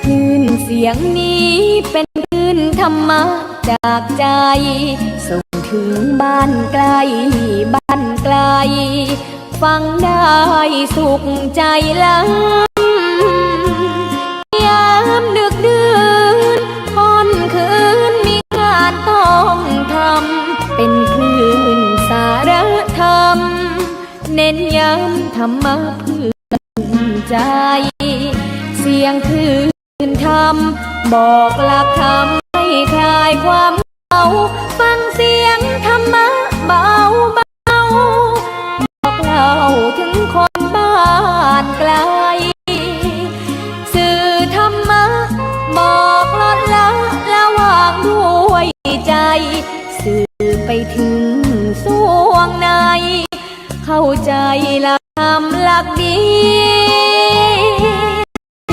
ลื่นเสียงนี้เป็นคลื่นธรรมะจากใจส่งถึงบ้านไกลบ้านไกลฟังได้สุขใจล้ำยามดึกดื่นค่อนคืนมีงานต้องทำเป็นคลื่นสารธรรมเน้นย้ำธรรมะเพื่อใจเสียงคลื่นธรรมบอกหลักธรรมให้คลายความเหงาฟังเสียงธรรมะเบาเบาบอกเล่าถึงคนบ้านไกลสื่อธรรมะบอกลดละวางด้วยใจสื่อไปถึงสวงในเข้าใจหลักธรรมหลักดี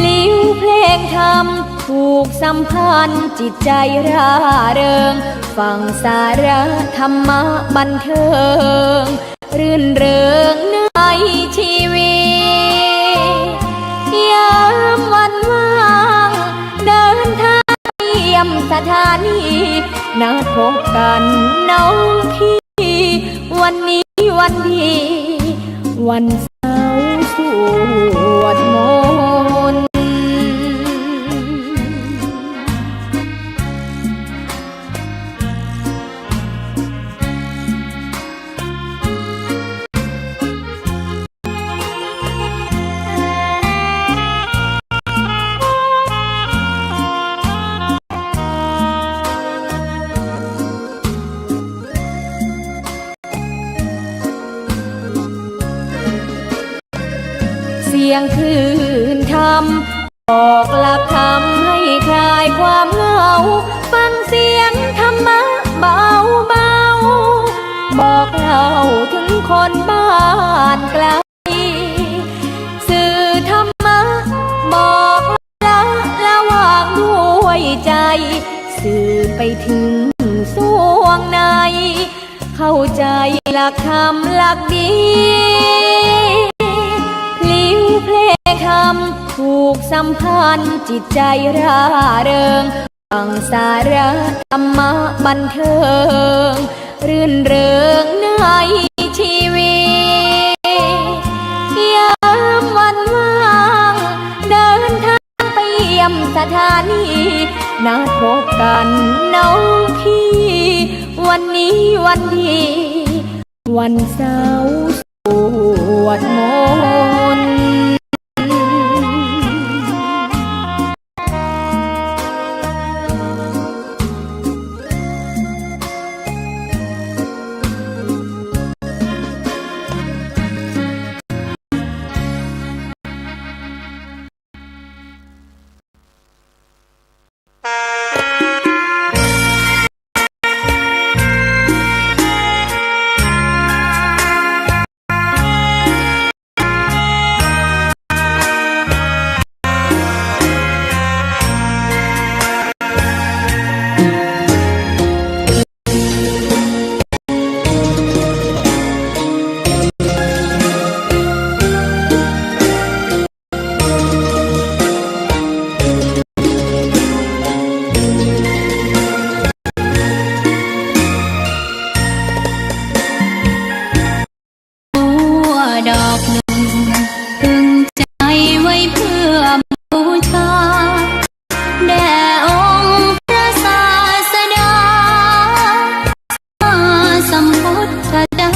ลิ้วเพลงธรรมผูกสัมพันธ์จิตใจร่าเริงฟังสาระธรรมะบันเทิงรื่นเริงในชีวิตยามวันว่างเดินทางเยี่ยมสถานีนัดพบกันน้องพี่วันนี้วันดีวันเสาร์สวดมนต์เสียงคลื่นธรรมบอกหลักธรรมให้คลายความเหงาฟังเสียงธรรมะเบาเบาบอกเล่าถึงคนบ้านไกลสื่อธรรมะบอกละวางด้วยใจสื่อไปถึงสวงในเข้าใจหลักธรรมหลักดีเพลงธรรมผูกสัมพันธ์จิตใจร่าเริงฟังสาระธรรมะบันเทิงรื่นเริงในชีวิตยามวันว่างเดินทางไปเยี่ยมสถานีนัดพบกันน้องพี่วันนี้วันดีวันเสาร์สวดมนต์ดอกหนึ่งตึงใจไว้เพื่อบูชาแด่องค์พระศาสดาสัมพุทธเจ้า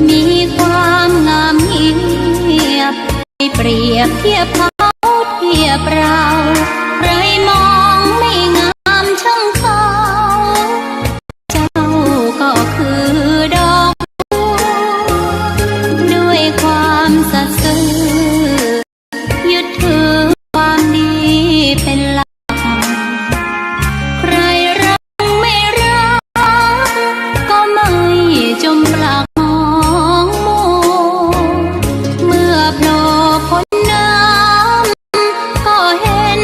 มีความงามเงียบไม่เปรียบเทียบเขาเทียบเราใครมองไม่งามช่างเขาเจ้าก็คือดอกความสัตย์ซื่อยึดถือความดีเป็นหลักใครรักไม่รักก็ไม่จมปลักมองมัวเมื่อโผล่พ้นน้ำก็เห็น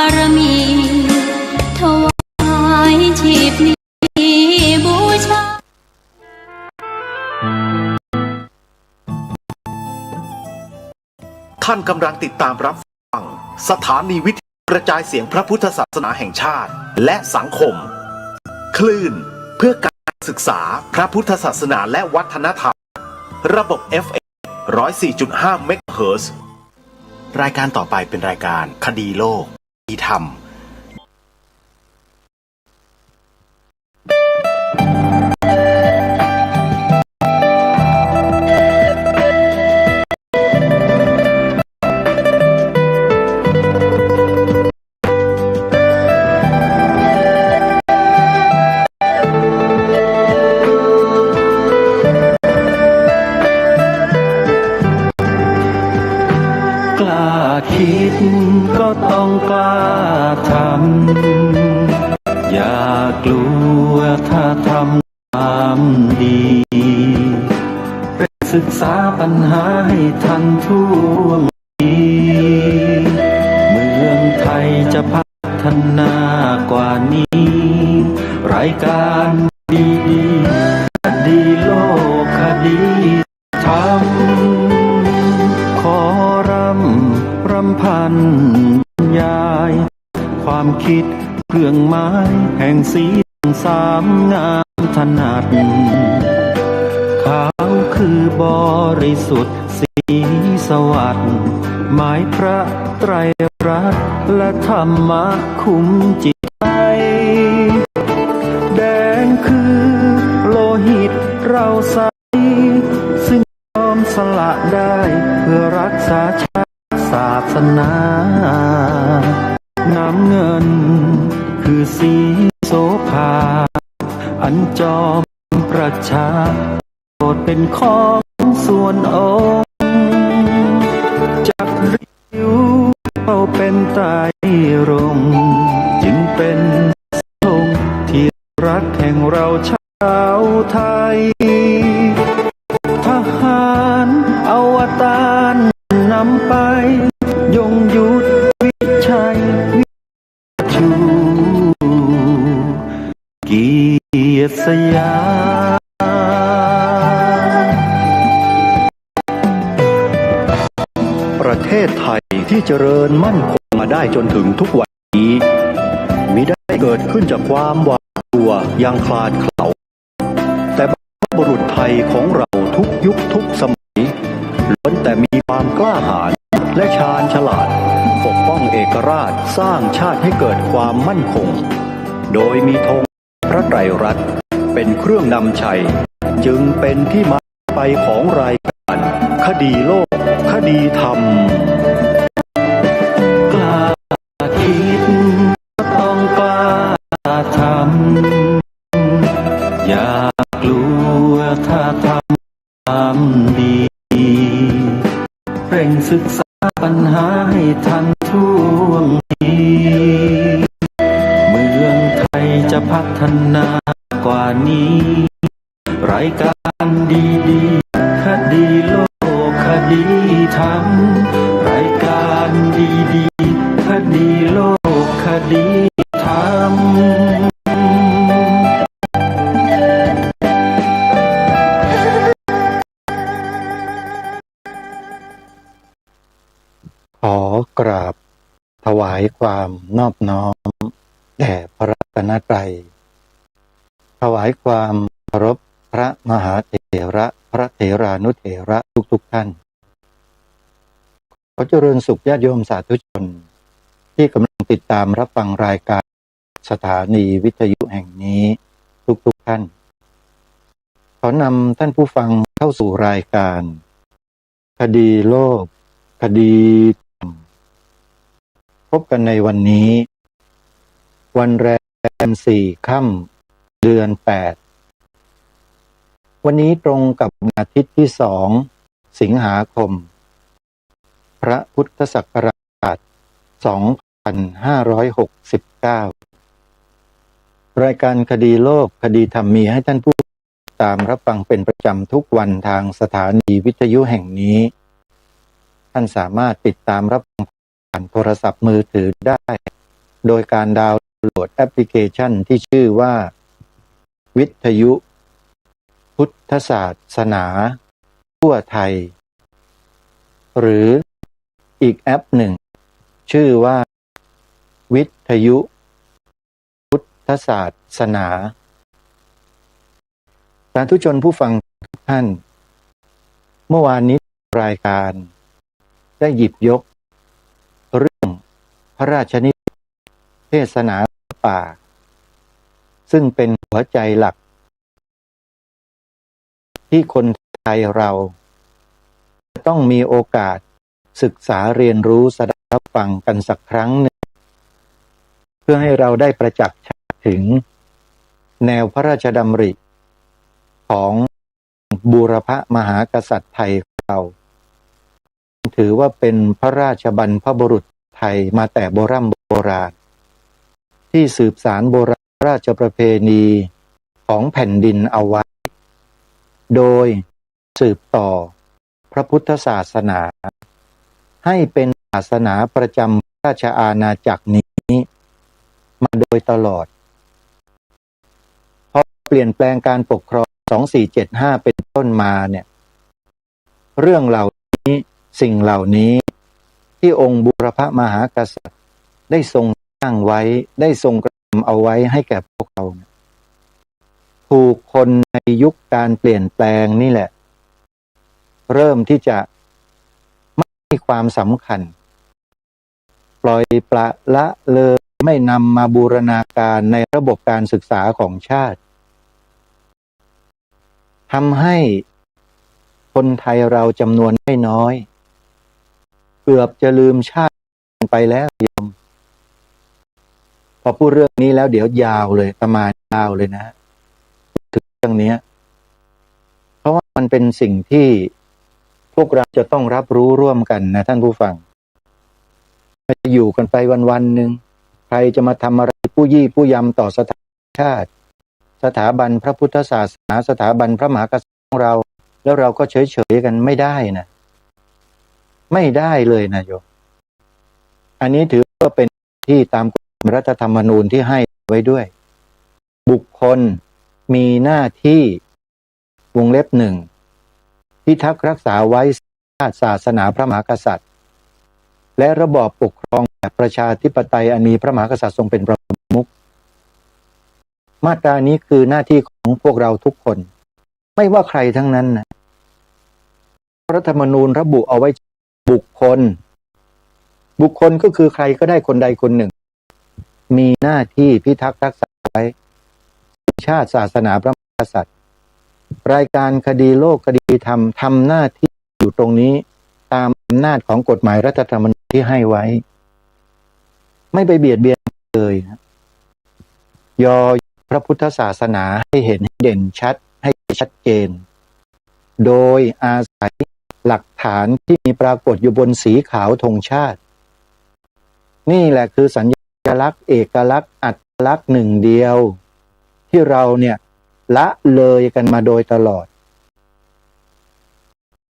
ารมีถวายชีพนี้บูชา ท่านกำลังติดตามรับฟังสถานีวิทยุกระจายเสียงพระพุทธศาสนาแห่งชาติและสังคมคลื่นเพื่อการศึกษาพระพุทธศาสนาและวัฒนธรรมระบบ FM 104.5 เมกะเฮิรตซ์รายการต่อไปเป็นรายการคดีโลกคดีธรรมคิดก็ต้องกล้าทำอย่ากลัวถ้าทำความดีศึกษาปัญหาให้ทันท่วงทีเมืองไทยจะพัฒนากว่านี้รายการดีๆคดีโลกคดีธรรมขอรำพันบรรยายความคิดเครื่องหมายแห่งสีสามงามถนัดขาวคือบริสุทธิ์สีสวัสดิ์หมายพระไตรรัตน์และธรรมะคุ้มจิตใจแดงคือโลหิตเราใสซึ่งยอมสละได้เพื่อรักษาชาติศาสนาน้ำเงินคือสีโสภาอันจอมประชาโปรดเป็นของส่วนองค์จากริ้วเข้าเป็นไตรรงค์จึงเป็นทรงที่รักแห่งเราชาวไทยทหารอวตารนำไปยงยุทธวิชัยวิชูเกียรติสยามประเทศไทยที่เจริญมั่นคงมาได้จนถึงทุกวันนี้มิได้เกิดขึ้นจากความหวาดกลัวอย่างคลาดเขลาแต่บรรพบุรุษไทยของเราทุกยุคทุกสมัยล้วนแต่มีความกล้าหาญและชาญฉลาดปกป้องเอกราชสร้างชาติให้เกิดความมั่นคงโดยมีธงพระไตรรัตน์เป็นเครื่องนำชัยจึงเป็นที่มาไปของรายการคดีโลกคดีธรรมกล้าคิดก็ต้องกล้าทำอย่ากลัวถ้าทำความดีเร่งศึกษาปัญหาให้ทันท่วงทีเมืองไทยจะพัฒนากว่านี้รายการดีๆคดีโลกคดีธรรมรายการดีๆคดีโลกคดีธรรมขอกราบถวายความนอบน้อมแด่พระรัตนตรัยถวายความเคารพพระมหาเถระพระเถรานุเถระทุกท่านขอเจริญสุขญาติโยมสาธุชนที่กำลังติดตามรับฟังรายการสถานีวิทยุแห่งนี้ทุกท่านขอนำท่านผู้ฟังเข้าสู่รายการคดีโลกคดีพบกันในวันนี้วันแรม4 ค่ำเดือน 8วันนี้ตรงกับวันอาทิตย์ที่2 สิงหาคมพระพุทธศักราช2569รายการคดีโลกคดีธรรมมีให้ท่านผู้ตามรับฟังเป็นประจำทุกวันทางสถานีวิทยุแห่งนี้ท่านสามารถติดตามรับฟังผ่านโทรศัพท์มือถือได้ โดยการดาวน์โหลดแอปพลิเคชันที่ชื่อว่าวิทยุพุทธศาสนาทั่วไทยหรืออีกแอปหนึ่งชื่อว่าวิทยุพุทธศาสนาสาธุชนผู้ฟังทุกท่านเมื่อวานนี้รายการได้หยิบยกเรื่องพระราชนิเทศนาป่าซึ่งเป็นหัวใจหลักที่คนไทยเราจะต้องมีโอกาสศึกษาเรียนรู้สดับฟังกันสักครั้งหนึ่งเพื่อให้เราได้ประจักษ์ถึงแนวพระราชดำริของบูรพมหากษัตริย์ไทยเราถือว่าเป็นพระราชบรรพบุรุษไทยมาแต่โบราณที่สืบสานโบราณประเพณีของแผ่นดินเอาไว้โดยสืบต่อพระพุทธศาสนาให้เป็นศาสนาประจำราชอาณาจักรนี้มาโดยตลอดพอเปลี่ยนแปลงการปกครอง2475เป็นต้นมาเนี่ยเรื่องเหล่านี้สิ่งเหล่านี้ที่องค์บูรพมหากษัตริย์ได้ทรงสร้างไว้ได้ทรงกระทำเอาไว้ให้แก่พวกเราถูกคนในยุคการเปลี่ยนแปลงนี่แหละเริ่มที่จะไม่ให้ความสำคัญปล่อยปละละเลยไม่นำมาบูรณาการในระบบการศึกษาของชาติทำให้คนไทยเราจำนวนไม่น้อยเกือบจะลืมชาติไปแล้วโยมพอพูดเรื่องนี้แล้วเดี๋ยวยาวเลยประมาณยาวเลยนะถึงเรื่องนี้เพราะว่ามันเป็นสิ่งที่พวกเราจะต้องรับรู้ร่วมกันนะท่านผู้ฟังไม่จะอยู่กันไปวันๆหนึ่งใครจะมาทำอะไรผู้ยี่ผู้ยำต่อสถาบันชาติสถาบันพระพุทธศาสนาสถาบันพระมหากษัตริย์ของเราแล้วเราก็เฉยๆกันไม่ได้นะไม่ได้เลยนะโยมอันนี้ถือว่าเป็นที่ตามกฎรัฐธรรมนูญที่ให้ไว้ด้วยบุคคลมีหน้าที่วงเล็บหนึ่งพิทักษ์รักษาไว้ศาสนาพระมหากษัตริย์และระบอบปกครองแบบประชาธิปไตยอันมีพระมหากษัตริย์ทรงเป็นประมุขมาตรานี้คือหน้าที่ของพวกเราทุกคนไม่ว่าใครทั้งนั้นนะรัฐธรรมนูญระบุเอาไว้บุคคลก็คือใครก็ได้คนใดคนหนึ่งมีหน้าที่พิทักษ์รักษาไว้ชาติศาสนาพระมหากษัตริย์รายการคดีโลกคดีธรรมทำหน้าที่อยู่ตรงนี้ตามอำนาจของกฎหมายรัฐธรรมนูญที่ให้ไว้ไม่ไปเบียดเบียนเลยยอพระพุทธศาสนาให้เห็นเด่นชัดให้ชัดเจนโดยอาศัยหลักฐานที่มีปรากฏอยู่บนสีขาวธงชาตินี่แหละคือสัญลักษณ์เอกลักษณ์อัตลักษณ์หนึ่งเดียวที่เราเนี่ยละเลยกันมาโดยตลอด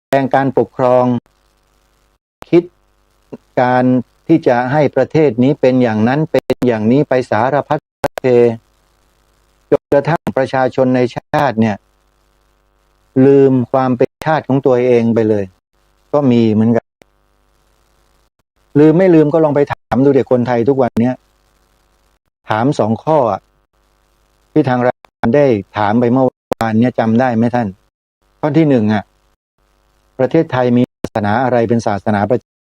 แปลงการปกครองคิดการที่จะให้ประเทศนี้เป็นอย่างนั้นเป็นอย่างนี้ไปสารพัดเพจนกระทั่งประชาชนในชาติเนี่ยลืมความเป็นชาติของตัวเองไปเลยก็มีเหมือนกันลืมไม่ลืมก็ลองไปถามดูเด็กคนไทยทุกวันนี้ถาม2 ข้อที่ทางรายการได้ถามไปเมื่อวานเนี่ยจำได้ไหมท่านข้อที่1ประเทศไทยมีศาสนาอะไรเป็นศาสนาประจำ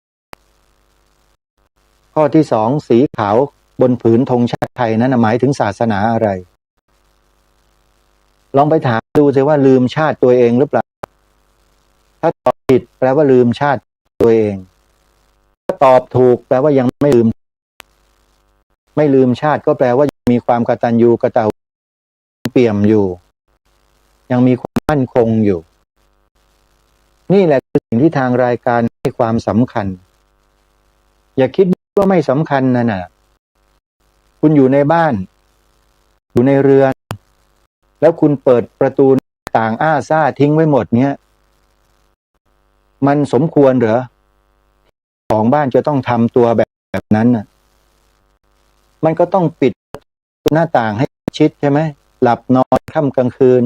ข้อที่2สีขาวบนผืนธงชาติไทยนั้นหมายถึงศาสนาอะไรลองไปถามดูสิว่าลืมชาติตัวเองหรือเปล่าถ้าตอบผิดแปลว่าลืมชาติตัวเองถ้าตอบถูกแปลว่ายังไม่ลืมชาติก็แปลว่ายังมีความกตัญญูกตเวทีเปี่ยมอยู่ยังมีความมั่นคงอยู่นี่แหละคือสิ่งที่ทางรายการให้ความสำคัญอย่าคิดว่าไม่สำคัญนะคุณอยู่ในบ้านอยู่ในเรือนแล้วคุณเปิดประตูต่างอ้าซ่าทิ้งไว้หมดเนี้ยมันสมควรเหรอของบ้านจะต้องทำตัวแบบนั้นน่ะ มันก็ต้องปิดหน้าต่างให้ชิดใช่ไหมหลับนอนค่ำกลางคืน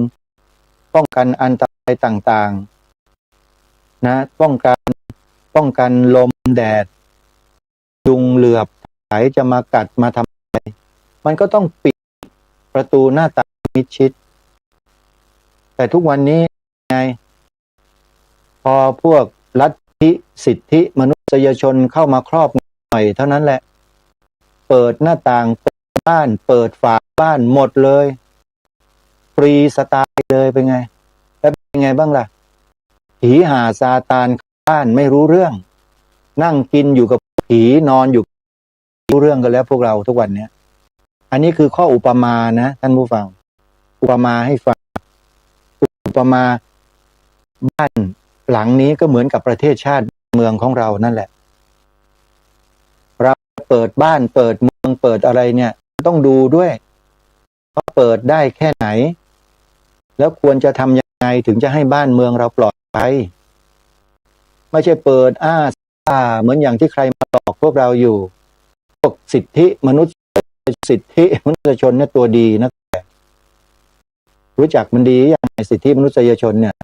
ป้องกันอันตรายต่างๆนะป้องกันลมแดดยุงเหลือบไถจะมากัดมาทำอะไรมันก็ต้องปิดประตูหน้าต่างมิดชิดแต่ทุกวันนี้ไงพอพวกลัทธิสิทธิมนุษยชนเข้ามาครอบหน่อยเท่านั้นแหละเปิดหน้าต่างเปิดบ้านเปิดฝาบ้านหมดเลยฟรีสไตล์เลยเป็นไงแล้วเป็นไงบ้างล่ะผีหาซาตานบ้านไม่รู้เรื่องนั่งกินอยู่กับผีนอนอยู่รู้เรื่องกันแล้วพวกเราทุกวันนี้อันนี้คือข้ออุปมานะท่านผู้ฟังอุปมาให้ฟังอุปมาบ้านหลังนี้ก็เหมือนกับประเทศชาติเมืองของเรานั่นแหละเราเปิดบ้านเปิดเมืองเปิดอะไรเนี่ยต้องดูด้วยว่าเปิดได้แค่ไหนแล้วควรจะทำยังไงถึงจะให้บ้านเมืองเราปลอดภัยไม่ใช่เปิดเหมือนอย่างที่ใครมาหลอกพวกเราอยู่พวกสิทธิมนุษยชนเนี่ยตัวดีนะรู้จักมันดีอย่างไรสิทธิมนุษยชนเนี่ย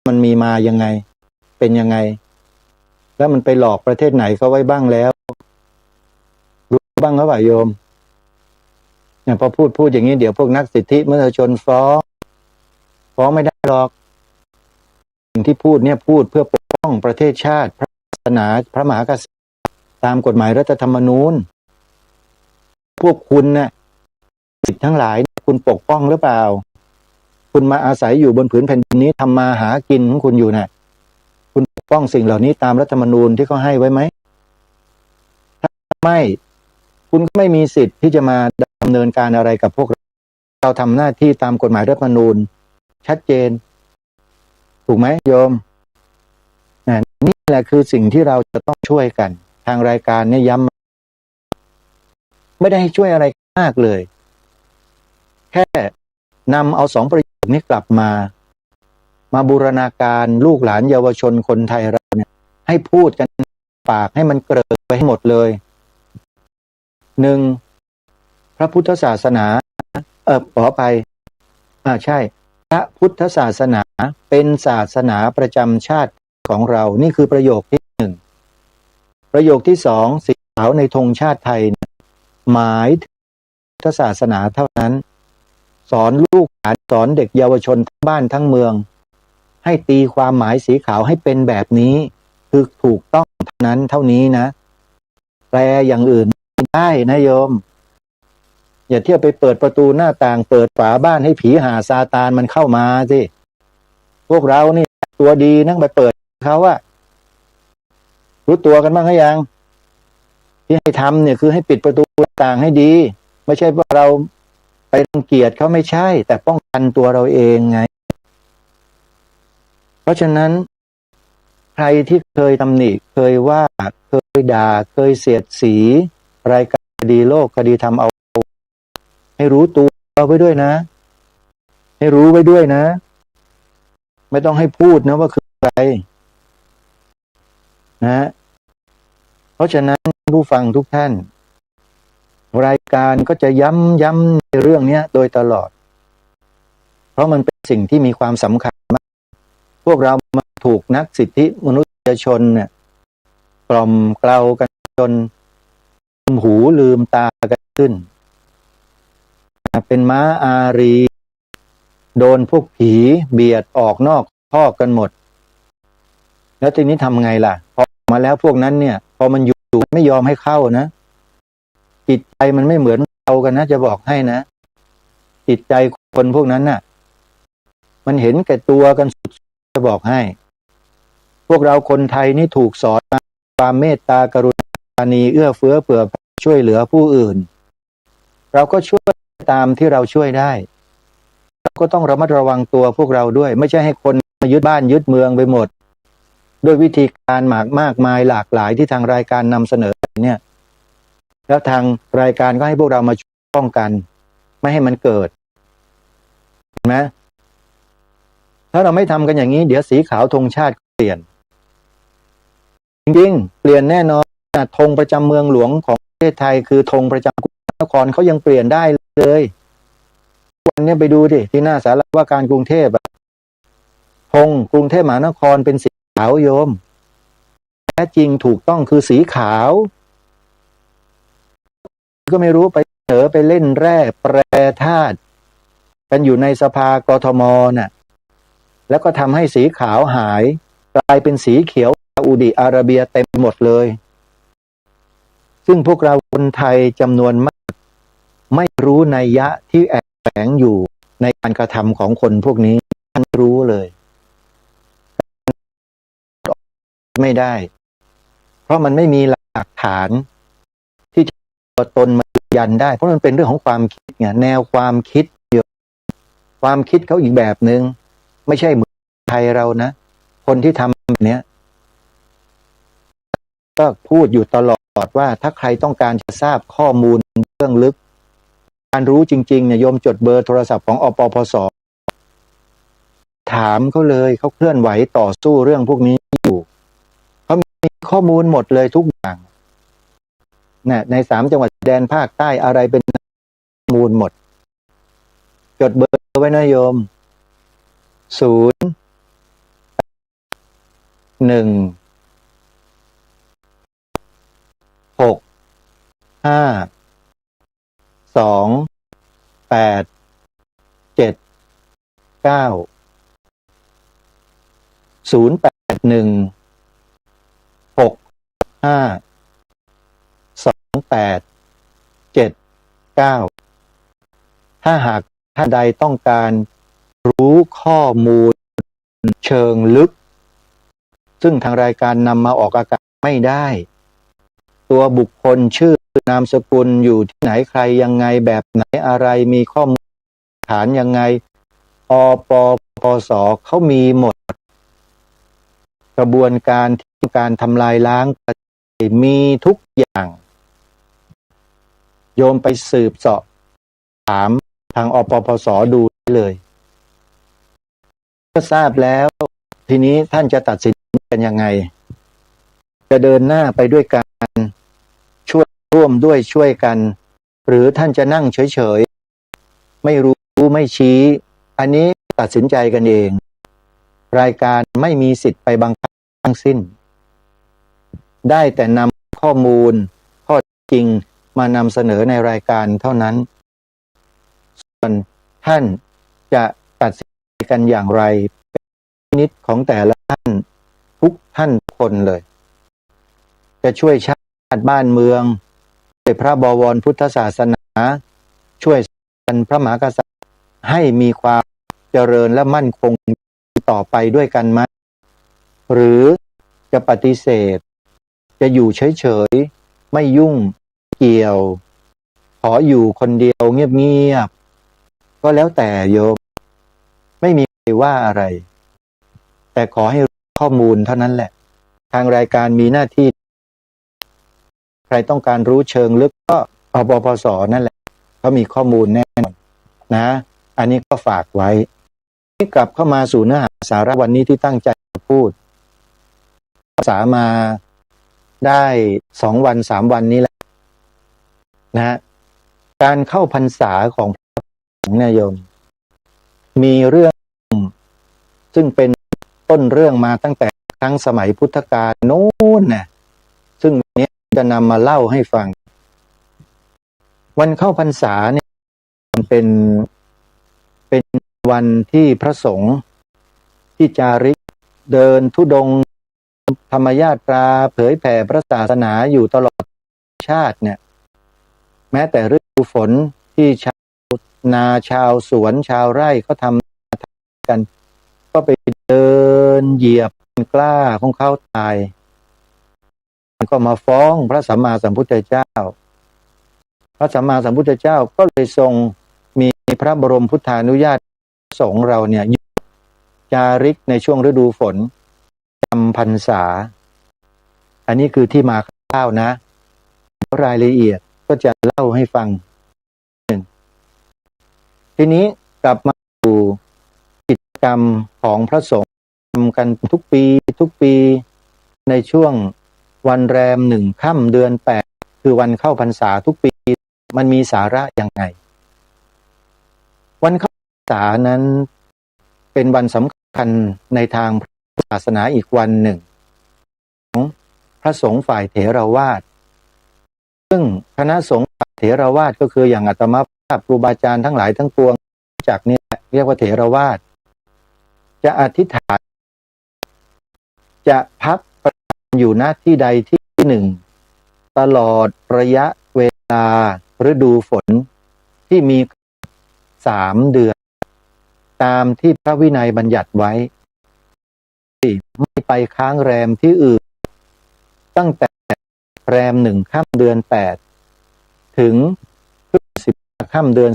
มันมีมายังไงเป็นยังไงแล้วมันไปหลอกประเทศไหนเขาไว้บ้างแล้วรู้บ้างหรือเปล่าโยมเนี่ยพอพูดอย่างนี้เดี๋ยวพวกนักสิทธิมนุษยชนฟ้องไม่ได้หรอกสิ่งที่พูดเนี่ยพูดเพื่อปกป้องประเทศชาติพระศาสนาพระมหากษัตริย์ตามกฎหมายรัฐธรรมนูญพวกคุณเนี่ยสิทธิทั้งหลายคุณปกป้องหรือเปล่าคุณมาอาศัยอยู่บนผืนแผ่นดินนี้ทำมาหากินของคุณอยู่เนี่ยคุณปกป้องสิ่งเหล่านี้ตามรัฐธรรมนูญที่เขาให้ไว้ไหมถ้าไม่คุณก็ไม่มีสิทธิ์ที่จะมาดำเนินการอะไรกับพวกเราทำหน้าที่ตามกฎหมายรัฐธรรมนูญชัดเจนถูกไหมโยมนี่แหละคือสิ่งที่เราจะต้องช่วยกันทางรายการเนี่ยย้ำไม่ได้ให้ช่วยอะไรมากเลยแค่นำเอา2ประโยคนี้กลับมาบูรณาการลูกหลานเยาวชนคนไทยเราเนี่ยให้พูดกันปากให้มันเกริกไปให้หมดเลย1พระพุทธศาสนาขออภัยใช่พระพุทธศาสนาเป็นศาสนาประจำชาติของเรานี่คือประโยคที่1ประโยคที่2สีขาวในธงชาติไทยหมายถึงพุทธศาสนาเท่านั้นสอนลูกหลานสอนเด็กเยาวชนทั้งบ้านทั้งเมืองให้ตีความหมายสีขาวให้เป็นแบบนี้คือถูกต้องเท่านั้นเท่านี้นะแปลอย่างอื่นไม่ได้นะโยมอย่าเที่ยวไปเปิดประตูหน้าต่างเปิดฝาบ้านให้ผีหาซาตานมันเข้ามาสิพวกเรานี่ตัวดีนั่งไปเปิดเขาว่ารู้ตัวกันบ้างหรือยังที่ให้ทำเนี่ยคือให้ปิดประตูหน้าต่างให้ดีไม่ใช่ว่าเราไปรังเกียจเขาไม่ใช่แต่ป้องกันตัวเราเองไงเพราะฉะนั้นใครที่เคยตำหนิเคยว่าเคยด่าเคยเสียดสีรายการคดีโลกคดีธรรมเอาให้รู้ตัวไว้ด้วยนะให้รู้ไว้ด้วยนะไม่ต้องให้พูดนะว่าคือใครนะเพราะฉะนั้นผู้ฟังทุกท่านรายการก็จะย้ำในเรื่องนี้โดยตลอดเพราะมันเป็นสิ่งที่มีความสำคัญมากพวกเรามาถูกนักสิทธิมนุษยชนเนี่ยกล่อมเกลากันจนลืมหูลืมตากันขึ้นเป็นม้าอารีโดนพวกผีเบียดออกนอกคอกกันหมดแล้วทีนี้ทำไงล่ะพอมาแล้วพวกนั้นเนี่ยพอมันอยู่ไม่ยอมให้เข้านะจิตใจมันไม่เหมือนเรากันนะจะบอกให้นะจิตใจคนพวกนั้นน่ะมันเห็นแก่ตัวกันสุดจะบอกให้พวกเราคนไทยนี่ถูกสอนมาความเมตตากรุณาปราณีเอื้อเฟื้อเผื่อช่วยเหลือผู้อื่นเราก็ช่วยตามที่เราช่วยได้เราก็ต้องระมัดระวังตัวพวกเราด้วยไม่ใช่ให้คนมายึดบ้านยึดเมืองไปหมดด้วยวิธีการมากมายหลากหลายที่ทางรายการนำเสนอเนี่ยแล้วทางรายการก็ให้พวกเรามาช่วยป้องกันไม่ให้มันเกิดเห็นไหมถ้าเราไม่ทำกันอย่างนี้เดี๋ยวสีขาวธงชาติเปลี่ยนจริงๆเปลี่ยนแน่นอนธงประจำเมืองหลวงของประเทศไทยคือธงประจำ นครเขายังเปลี่ยนได้เลยวันนี้ไปดูดิที่หน้าศาลาว่าการกรุงเทพธงกรุงเทพมหานครเป็นสีขาวโยมแท้จริงถูกต้องคือสีขาวก็ไม่รู้ไปไปเล่นแร่แปรธาตุกันอยู่ในสภากทมน่ะแล้วก็ทำให้สีขาวหายกลายเป็นสีเขียวซาอุดิอาระเบียเต็มหมดเลยซึ่งพวกเราคนไทยจำนวนมากไม่รู้นัยยะที่แอบแฝงอยู่ในการกระทำของคนพวกนี้ไม่รู้เลยไม่ได้เพราะมันไม่มีหลักฐานที่จะตัวตนมายืนยันได้เพราะมันเป็นเรื่องของความคิดไงแนวความคิดความคิดเขาอีกแบบหนึ่งไม่ใช่เหมือนไทยเรานะคนที่ทำแบบนี้ก็พูดอยู่ตลอดว่าถ้าใครต้องการจะทราบข้อมูลเรื่องลึกการรู้จริงๆเนี่ยโยมจดเบอร์โทรศัพท์ของอปปสถามเขาเลยเขาเคลื่อนไหวต่อสู้เรื่องพวกนี้อยู่เขามีข้อมูลหมดเลยทุกอย่างนะใน3 จังหวัดแดนภาคใต้อะไรเป็นข้อมูลหมดจดเบอร์ไว้นะโยมถ้าหากท่านใดต้องการรู้ข้อมูลเชิงลึกซึ่งทางรายการนำมาออกอากาศไม่ได้ตัวบุคคลชื่อนามสกุลอยู่ที่ไหนใครยังไงแบบไหนอะไรมีข้อมูลฐานยังไงอปปสเขามีหมดกระบวนการที่การทำลายล้างมีทุกอย่างโยมไปสืบเสาะถามทางอปปสดูได้เลยก็ทราบแล้วทีนี้ท่านจะตัดสินกันยังไงจะเดินหน้าไปด้วยกันช่วยร่วมด้วยช่วยกันหรือท่านจะนั่งเฉยๆไม่รู้ไม่ชี้อันนี้ตัดสินใจกันเองรายการไม่มีสิทธิ์ไปบังคับทั้งสิ้นได้แต่นำข้อมูลข้อจริงมานำเสนอในรายการเท่านั้นส่วนท่านจะตัดสินใจกันอย่างไรเป็นนิดของแต่ละท่านทุกท่านคนเลยจะช่วยชาติบ้านเมืองช่วยพระบวรพุทธศาสนาช่วยกันพระมหากษัตริย์ให้มีความเจริญและมั่นคงต่อไปด้วยกันไหมหรือจะปฏิเสธจะอยู่เฉยๆไม่ยุ่งเกี่ยวขออยู่คนเดียวเงียบๆก็แล้วแต่โยมไม่มีใครว่าอะไรแต่ขอให้รู้ข้อมูลเท่านั้นแหละทางรายการมีหน้าที่ใครต้องการรู้เชิงลึกก็อปปสนั่นแหละเขามีข้อมูลแน่นอนนะอันนี้ก็ฝากไว้กลับเข้ามาสู่เนื้อหาสาระวันนี้ที่ตั้งใจพูดภาษามาได้2 วัน3 วันนี้แหละนะการเข้าพรรษาของพระสงฆ์เนี่ยโยมมีเรื่องซึ่งเป็นต้นเรื่องมาตั้งแต่ครั้งสมัยพุทธกาลโน้นนะซึ่งนี้จะนำมาเล่าให้ฟังวันเข้าพรรษาเนี่ยมันเป็นวันที่พระสงฆ์ที่จาริกเดินธุดงค์ธรรมญาตราเผยแผ่พระศาสนาอยู่ตลอดชาติเนี่ยแม้แต่ฤดูฝนที่ชาวนาชาวสวนชาวไร่เขาทำกันก็ไปเดินเหยียบกล้าของเขาตายก็มาฟ้องพระสัมมาสัมพุทธเจ้าพระสัมมาสัมพุทธเจ้าก็เลยทรงมีพระบรมพุทธานุญาตสงฆ์เราเนี่ยจาริกในช่วงฤดูฝนจำพรรษาอันนี้คือที่มาคร่าวๆนะรายละเอียดก็จะเล่าให้ฟังทีนี้กลับมาสู่กิจกรรมของพระสงฆ์ทำกันทุกปีในช่วงวันแรม1 ค่ำเดือน 8คือวันเข้าพรรษาทุกปี มันมีสาระยังไงวันเข้าพรรษานั้นเป็นวันสำคัญในทางศาสนาอีกวันหนึ่งของพระสงฆ์ฝ่ายเถรวาทซึ่งคณะสงฆ์ฝ่ายเถรวาทก็คืออย่างอาตมาภาพครูบาอาจารย์ทั้งหลายทั้งปวงจากนี้เรียกว่าเถรวาทจะอธิษฐานจะพักประจำอยู่ณที่ใดที่หนึ่งตลอดระยะเวลาฤดูฝนที่มี3 เดือนตามที่พระวินัยบัญญัติไว้ไม่ไปค้างแรมที่อื่นตั้งแต่แรม1 ค่ำเดือน 8ถึง15 ค่ำเดือน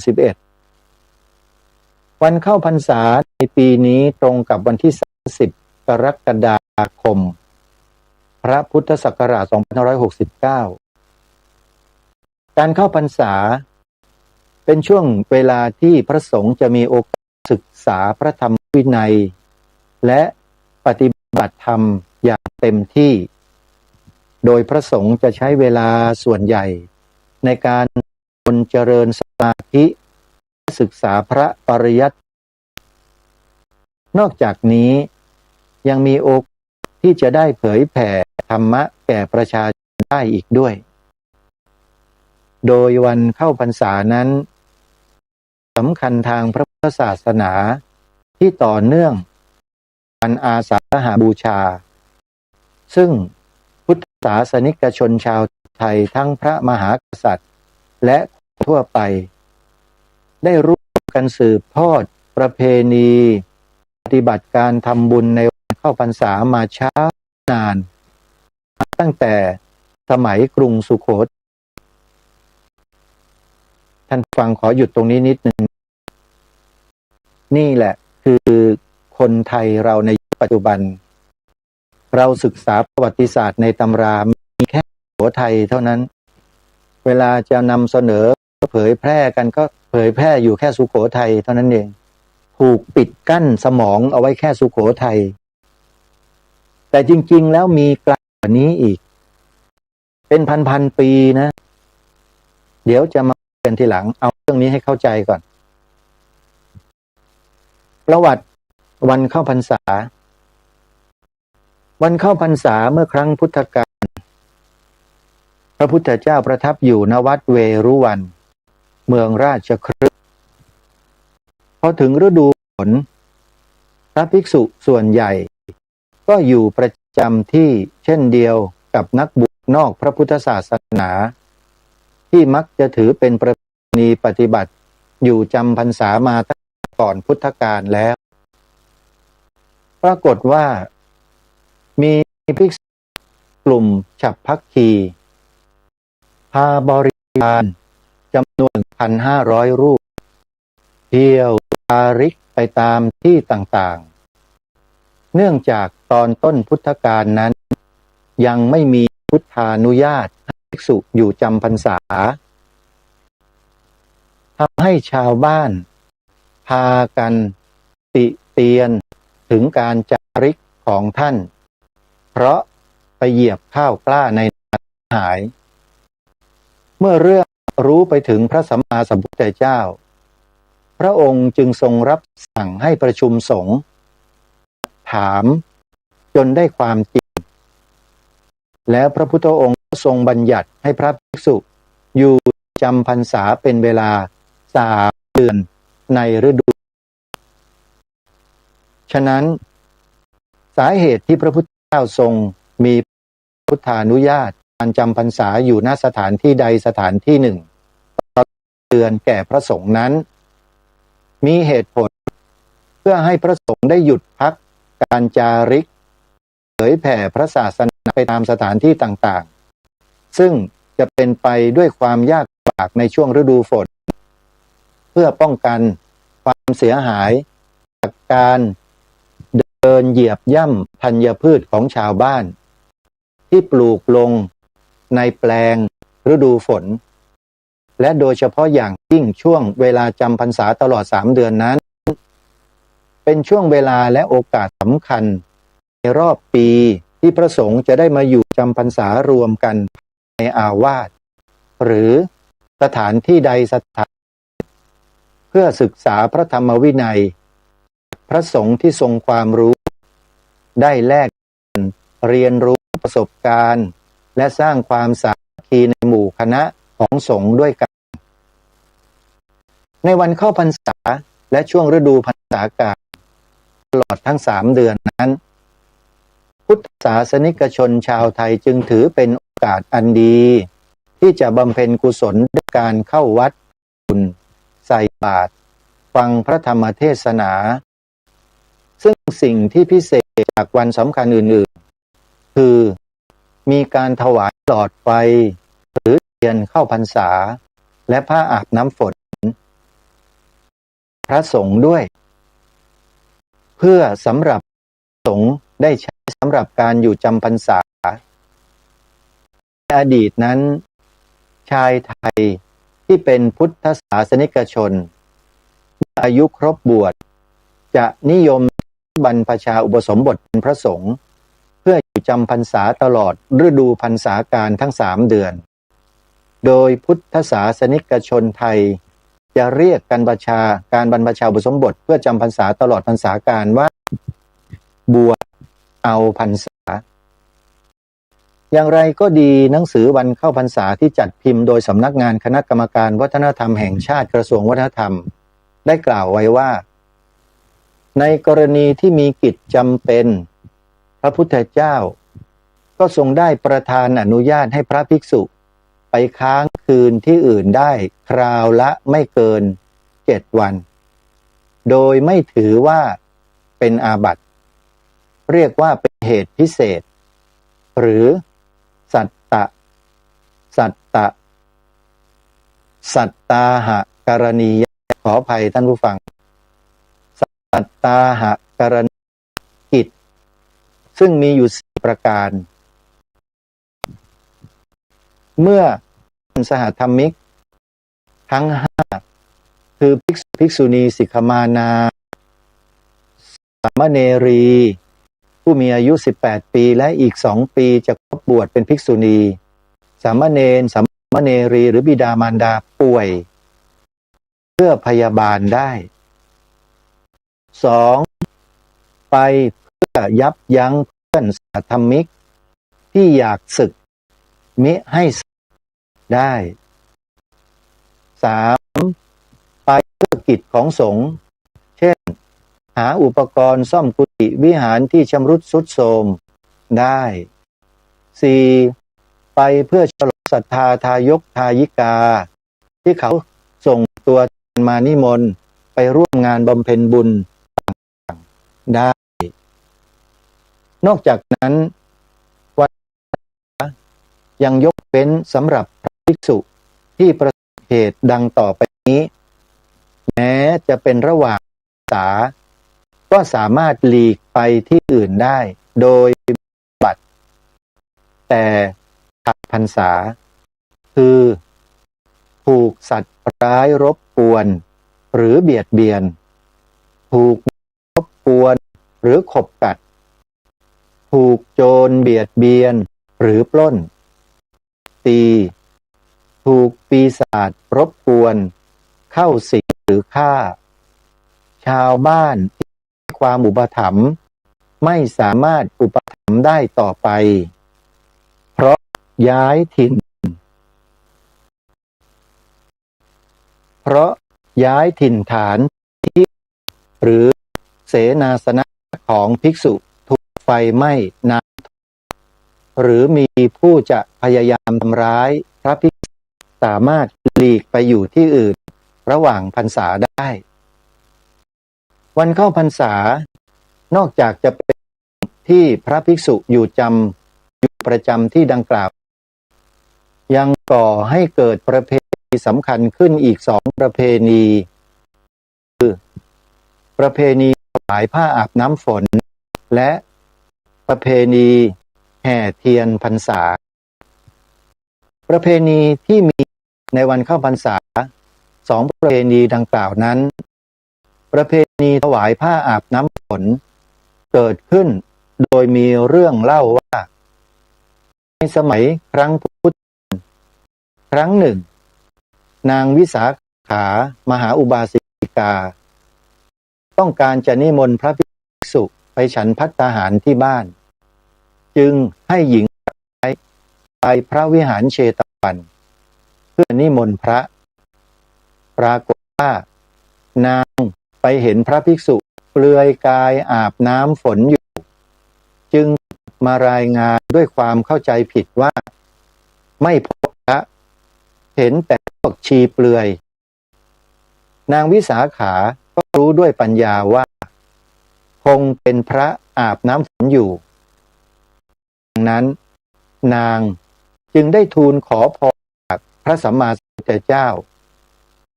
11วันเข้าพรรษาในปีนี้ตรงกับวันที่30 กรกฎาคมพระพุทธศักราช 2569 การเข้าพรรษาเป็นช่วงเวลาที่พระสงฆ์จะมีโอกาสศึกษาพระธรรมวินัยและปฏิบัติธรรมอย่างเต็มที่โดยพระสงฆ์จะใช้เวลาส่วนใหญ่ในการเจริญสมาธิศึกษาพระปริยัตินอกจากนี้ยังมีโอกาสที่จะได้เผยแผ่ธรรมะแก่ประชาชนได้อีกด้วยโดยวันเข้าพรรษานั้นสำคัญทางพระพุทธศาสนาที่ต่อเนื่องวันอาสาฬหบูชาซึ่งพุทธศาสนิกชนชาวไทยทั้งพระมหากษัตริย์และทั่วไปได้ร่วมกันสืบทอดประเพณีปฏิบัติการทำบุญในวันเข้าพรรษามาช้านานตั้งแต่สมัยกรุงสุโขทัยท่านฟังขอหยุดตรงนี้นิดนึงนี่แหละคือคนไทยเราในยุคปัจจุบันเราศึกษาประวัติศาสตร์ในตำรามีแค่สุโขทัยเท่านั้นเวลาจะนำเสนอเผยแพร่กันก็เผยแพร่อยู่แค่สุโขทัยเท่านั้นเองถูกปิดกั้นสมองเอาไว้แค่สุโขทัยแต่จริงๆแล้วมีไกลกว่านี้อีกเป็นพันปีนะเดี๋ยวจะมาเรียนทีหลังเอาเรื่องนี้ให้เข้าใจก่อนประวัติวันเข้าพรรษาวันเข้าพรรษาเมื่อครั้งพุทธกาลพระพุทธเจ้าประทับอยู่ณวัดเวรุวันเมืองราชคฤห์พอถึงฤดูฝนพระภิกษุส่วนใหญ่ก็อยู่ประจำที่เช่นเดียวกับนักบวชนอกพระพุทธศาสนาที่มักจะถือเป็นประเพณีปฏิบัติอยู่จำพรรษามาตั้งแต่ก่อนพุทธกาลแล้วปรากฏว่ามีภิกษุกลุ่มฉัพพคีพาบริวารจำนวน 1,500 รูปเที่ยวจาริกไปตามที่ต่างๆเนื่องจากตอนต้นพุทธกาลนั้นยังไม่มีพุทธานุญาตให้ภิกษุอยู่จำพรรษาทำให้ชาวบ้านพากันติเตียนถึงการจาริกของท่านเพราะไปเหยียบข้าวกล้าในนาหายเมื่อเรื่องรู้ไปถึงพระสัมมาสัมพุทธเจ้าพระองค์จึงทรงรับสั่งให้ประชุมสงฆ์ถามจนได้ความจริงแล้วพระพุทธองค์ก็ทรงบัญญัติให้พระภิกษุอยู่จำพรรษาเป็นเวลา3 เดือนในฤดูฉะนั้นสาเหตุที่พระพุทธเจ้าทรงมีพุทธานุญาตการจำพรรษาอยู่ณสถานที่ใดสถานที่หนึ่งเดือนแก่พระสงฆ์นั้นมีเหตุผลเพื่อให้พระสงฆ์ได้หยุดพักการจาริกเผยแผ่พระศาสนาไปตามสถานที่ต่างๆซึ่งจะเป็นไปด้วยความยากลำบากในช่วงฤดูฝนเพื่อป้องกันความเสียหายจากการเดินเหยียบย่ำธัญพืชของชาวบ้านที่ปลูกลงในแปลงฤดูฝนและโดยเฉพาะอย่างยิ่งช่วงเวลาจำพรรษาตลอด3 เดือนนั้นเป็นช่วงเวลาและโอกาสสำคัญในรอบปีที่พระสงฆ์จะได้มาอยู่จำพรรษารวมกันในอาวาสหรือ สถานที่ใดสถานเพื่อศึกษาพระธรรมวินัยพระสงฆ์ที่ทรงความรู้ได้แลกเรียนรู้ประสบการณ์และสร้างความสามัคคีในหมู่คณะของสงฆ์ด้วยกันในวันเข้าพรรษาและช่วงฤดูพรรษากาลตลอดทั้ง3 เดือนนั้นพุทธศาสนิกชนชาวไทยจึงถือเป็นโอกาสอันดีที่จะบำเพ็ญกุศลด้วยการเข้าวัดบุญใส่บาตรฟังพระธรรมเทศนาซึ่งสิ่งที่พิเศษจากวันสำคัญอื่นๆคือมีการถวายหลอดไฟหรือเทียนเข้าพรรษาและผ้าอาบน้ำฝนพระสงฆ์ด้วยเพื่อสำหรับสงฆ์ได้ใช้สำหรับการอยู่จำพรรษาในอดีตนั้นชายไทยที่เป็นพุทธศาสนิกชนเมื่ออายุครบบวชจะนิยมบรรพชาอุปสมบทเป็นพระสงฆ์เพื่ออยู่จำพรรษาตลอดฤดูพรรษาการทั้ง3 เดือนโดยพุทธศาสนิกชนไทยจะเรียกการบรรพชาอุปสมบทเพื่อจำพรรษาตลอดพรรษาการว่าบวชเอาพรรษาอย่างไรก็ดีหนังสือวันเข้าพรรษาที่จัดพิมพ์โดยสำนักงานคณะกรรมการวัฒนธรรมแห่งชาติกระทรวงวัฒนธรรมได้กล่าวไว้ว่าในกรณีที่มีกิจจำเป็นพระพุทธเจ้าก็ทรงได้ประทานอนุญาตให้พระภิกษุไปค้างคืนที่อื่นได้คราวละไม่เกิน7 วันโดยไม่ถือว่าเป็นอาบัติเรียกว่าเป็นเหตุพิเศษหรือสัตตาหะกรณียขออภัยท่านผู้ฟังสัตตาหะกรณีกิจซึ่งมีอยู่4 ประการเมื่อสหธรรมิกทั้ง5คือภิกษุณีสิกขมานาสามเณรีผู้มีอายุ18 ปีและอีก2 ปีจะครบบวชเป็นภิกษุณีสามเณรสามเณรีหรือบิดามารดาป่วยเพื่อพยาบาลได้2ไปเพื่อยับยั้งเพื่อนสหธรรมิกที่อยากศึกมิให้ศึกได้3ไปเพื่อกิจของสงฆ์เช่นหาอุปกรณ์ซ่อมกุฏิวิหารที่ชำรุดทรุดโทรมได้4ไปเพื่อฉลองศรัทธาทายกทายิกาที่เขาส่งตัวมานิมนต์ไปร่วมงานบำเพ็ญบุญได้นอกจากนั้นวันยังยกเว้นสำหรับพระภิกษุที่ประสบเหตุดังต่อไปนี้แม้จะเป็นระหว่างพรรษาก็สามารถหลีกไปที่อื่นได้โดยบัตรแต่ขาดพรรษาคือถูกสัตว์ร้ายรบกวนหรือเบียดเบียนถูกรบกวนหรือขบกัดถูกโจรเบียดเบียนหรือปล้นตีถูกปีศาจรบกวนเข้าสิงหรือฆ่าชาวบ้านที่ให้ความอุปถัมภ์ไม่สามารถอุปถัมภ์ได้ต่อไปเพราะย้ายถิ่นฐานที่หรือเสนาสนะของภิกษุถูกไฟไหม้น้ำหรือมีผู้จะพยายามทำร้ายพระภิกษุสามารถหลีกไปอยู่ที่อื่นระหว่างพรรษาได้วันเข้าพรรษานอกจากจะเป็นที่พระภิกษุอยู่ประจำที่ดังกล่าวยังก่อให้เกิดประเพณีสำคัญขึ้นอีก2 ประเพณีคือประเพณีถวายผ้าอาบน้ำฝนและประเพณีแห่เทียนพรรษาประเพณีที่มีในวันเข้าพรรษา2 ประเพณีดังกล่าวนั้นประเพณีถวายผ้าอาบน้ำฝนเกิดขึ้นโดยมีเรื่องเล่าว่าในสมัยครั้งพุทธครั้งหนึ่ง นางวิสาขามหาอุบาสิกา ต้องการจะนิมนต์พระภิกษุไปฉันภัตตาหารที่บ้าน จึงให้หญิงไปพระวิหารเชตวันเพื่อนิมนต์พระปรากฏว่านางไปเห็นพระภิกษุเปลือยกายอาบน้ำฝนอยู่จึงมารายงานด้วยความเข้าใจผิดว่าไม่พบพระเห็นแต่พวกชีเปลือยนางวิสาขาก็รู้ด้วยปัญญาว่าคงเป็นพระอาบน้ำฝนอยู่ดังนั้นนางจึงได้ทูลขอพรจากพระสัมมาสัมพุทธเจ้า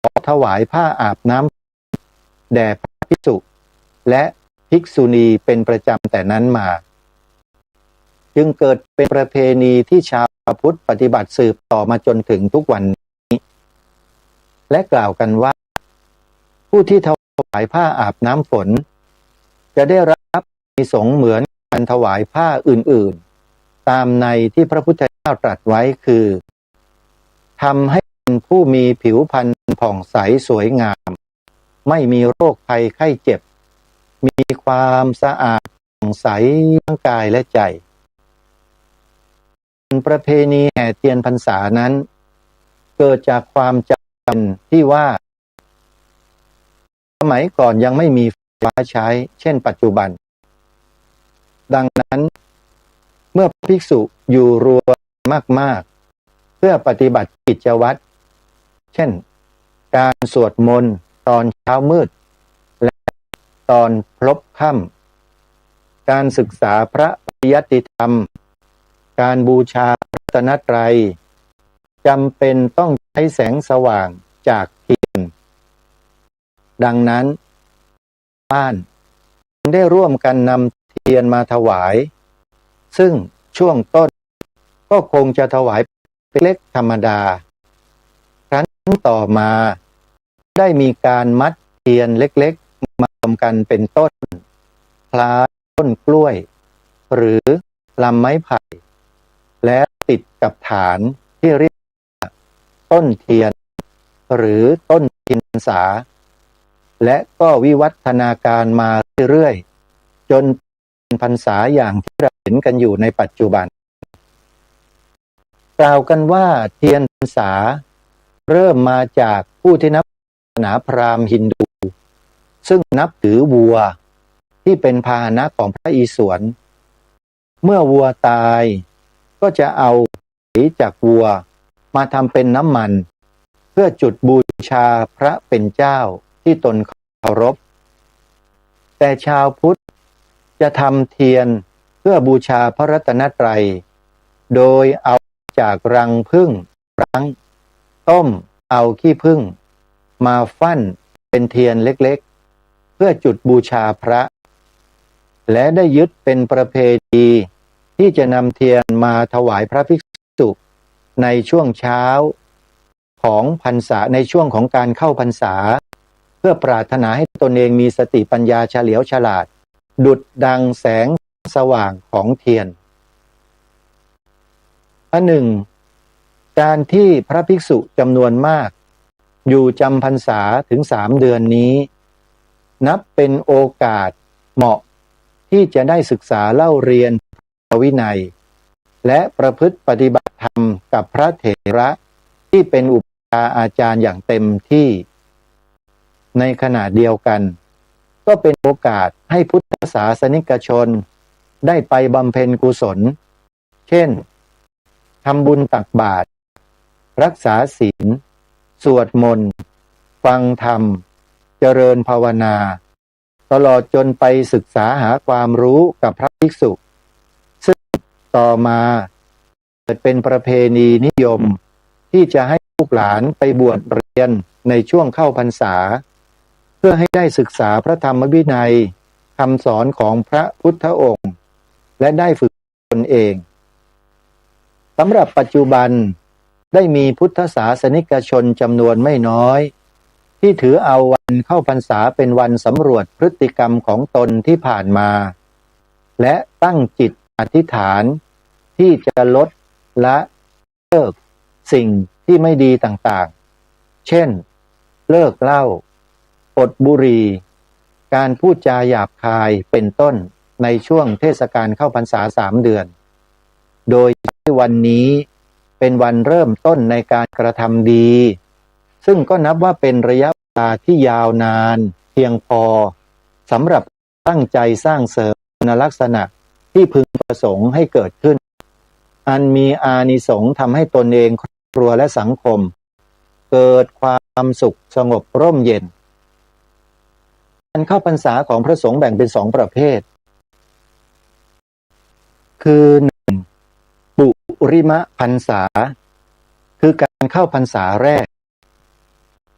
ขอถวายผ้าอาบน้ำแด่พระภิกษุและภิกษุณีเป็นประจำแต่นั้นมาจึงเกิดเป็นประเพณีที่ชาวพุทธปฏิบัติสืบต่อมาจนถึงทุกวันนี้และกล่าวกันว่าผู้ที่ถวายผ้าอาบน้ำฝนจะได้รับในสงฆ์เหมือนการถวายผ้าอื่นๆตามในที่พระพุทธเจ้าตรัสไว้คือทำให้เป็นผู้มีผิวพรรณผ่องใสสวยงามไม่มีโรคภัยไข้เจ็บมีความสะอาดผ่องใสทั้งกายและใจประเพณีแห่เทียนพรรษานั้นเกิดจากความจำเป็นที่ว่าสมัยก่อนยังไม่มีไฟฟ้าใช้เช่นปัจจุบันดังนั้นเมื่อภิกษุอยู่รวมมากๆเพื่อปฏิบัติกิจวัตรเช่นการสวดมนต์ตอนเช้ามืดและตอนพลบค่ำการศึกษาพระปริยัติธรรมการบูชาพระรัตนตรัยจำเป็นต้องใช้แสงสว่างจากเทียนดังนั้นบ้านได้ร่วมกันนำเทียนมาถวายซึ่งช่วงต้นก็คงจะถวายเล็กธรรมดาครั้นต่อมาได้มีการมัดเทียนเล็กๆมารวมกันเป็นต้นคล้ายต้นกล้วยหรือลำไม้ไผ่และติดกับฐานที่เรียกว่าต้นเทียนหรือต้นเทียนพรรษาและก็วิวัฒนาการมาเรื่อยๆจนเป็นพรรษาอย่างที่เราเห็นกันอยู่ในปัจจุบันกล่าวกันว่าเทียนพรรษาเริ่มมาจากผู้ที่นับศาสนาพราหมณ์ฮินดูซึ่งนับถือวัวที่เป็นพาหนะของพระอิศวรเมื่อวัวตายก็จะเอาสีจากวัวมาทำเป็นน้ำมันเพื่อจุดบูชาพระเป็นเจ้าที่ตนเคารพแต่ชาวพุทธจะทำเทียนเพื่อบูชาพระรัตนตรัยโดยเอาจากรังผึ้งรังต้มเอาขี้ผึ้งมาฟั่นเป็นเทียนเล็กๆเพื่อจุดบูชาพระและได้ยึดเป็นประเพณีที่จะนำเทียนมาถวายพระภิกษุในช่วงเช้าของพรรษาในช่วงของการเข้าพรรษาเพื่อปรารถนาให้ตนเองมีสติปัญญาเฉลียวฉลาดดุจดังแสงสว่างของเทียนอันหนึ่งการที่พระภิกษุจำนวนมากอยู่จำพรรษาถึง3 เดือนนี้นับเป็นโอกาสเหมาะที่จะได้ศึกษาเล่าเรียนพระวินัยและประพฤติปฏิบัติธรรมกับพระเถระที่เป็นอุปชฌาย์อาจารย์อย่างเต็มที่ในขณะเดียวกันก็เป็นโอกาสให้พุทธศาสนิกชนได้ไปบำเพ็ญกุศลเช่นทำบุญตักบาตรรักษาศีลสวดมนต์ฟังธรรมเจริญภาวนาตลอดจนไปศึกษาหาความรู้กับพระภิกษุซึ่งต่อมาเกิดเป็นประเพณีนิยมที่จะให้ลูกหลานไปบวชเรียนในช่วงเข้าพรรษาเพื่อให้ได้ศึกษาพระธรรมวินัยคำสอนของพระพุทธองค์และได้ฝึกตนเองสำหรับปัจจุบันได้มีพุทธศาสนิกชนจำนวนไม่น้อยที่ถือเอาวันเข้าพรรษาเป็นวันสำรวจพฤติกรรมของตนที่ผ่านมาและตั้งจิตอธิษฐานที่จะลดละเลิกสิ่งที่ไม่ดีต่าง เช่น เลิกเหล้าอดบุหรี่การพูดจาหยาบคายเป็นต้นในช่วงเทศกาลเข้าพรรษา3 เดือนโดยที่วันนี้เป็นวันเริ่มต้นในการกระทำดีซึ่งก็นับว่าเป็นระยะเวลาที่ยาวนานเพียงพอสำหรับตั้งใจสร้างเสริมคุณลักษณะที่พึงประสงค์ให้เกิดขึ้นอันมีอานิสงส์ทำให้ตนเองครอบครัวและสังคมเกิดความสุขสงบร่มเย็นการเข้าพรรษาของพระสงฆ์แบ่งเป็น2 ประเภทคือ 1. ปุริมพรรษาคือการเข้าพรรษาแรก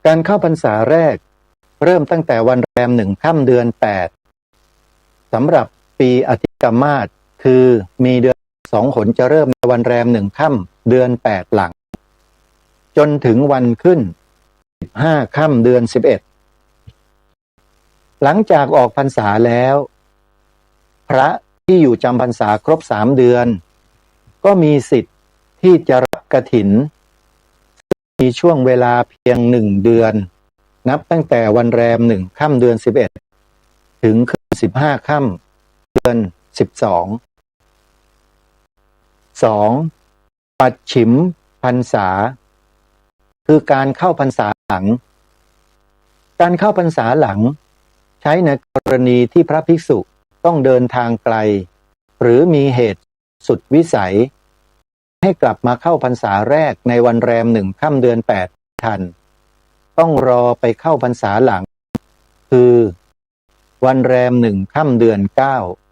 การเข้าพรรษาแรกเริ่มตั้งแต่วันแรม1 ค่ำเดือน 8สำหรับปีอธิกมาสคือมีเดือน2 หนจะเริ่มในวันแรม1 ค่ำเดือน 8หลังจนถึงวันขึ้น15 ค่ำเดือน 11หลังจากออกพรรษาแล้วพระที่อยู่จำพรรษาครบ3 เดือนก็มีสิทธิ์ที่จะรับกฐินมีช่วงเวลาเพียง1 เดือนนับตั้งแต่วันแรม1 ค่ำเดือน 11ถึงขึ้น15 ค่ำเดือน 12 2. ปัจฉิมพรรษาคือการเข้าพรรษาหลังการเข้าพรรษาหลังใช้ในกรณีที่พระภิกษุต้องเดินทางไกลหรือมีเหตุสุดวิสัยให้กลับมาเข้าพรรษาแรกในวันแรม1 ค่ำเดือน 8ทันต้องรอไปเข้าพรรษาหลังคือวันแรม1 ค่ำเดือน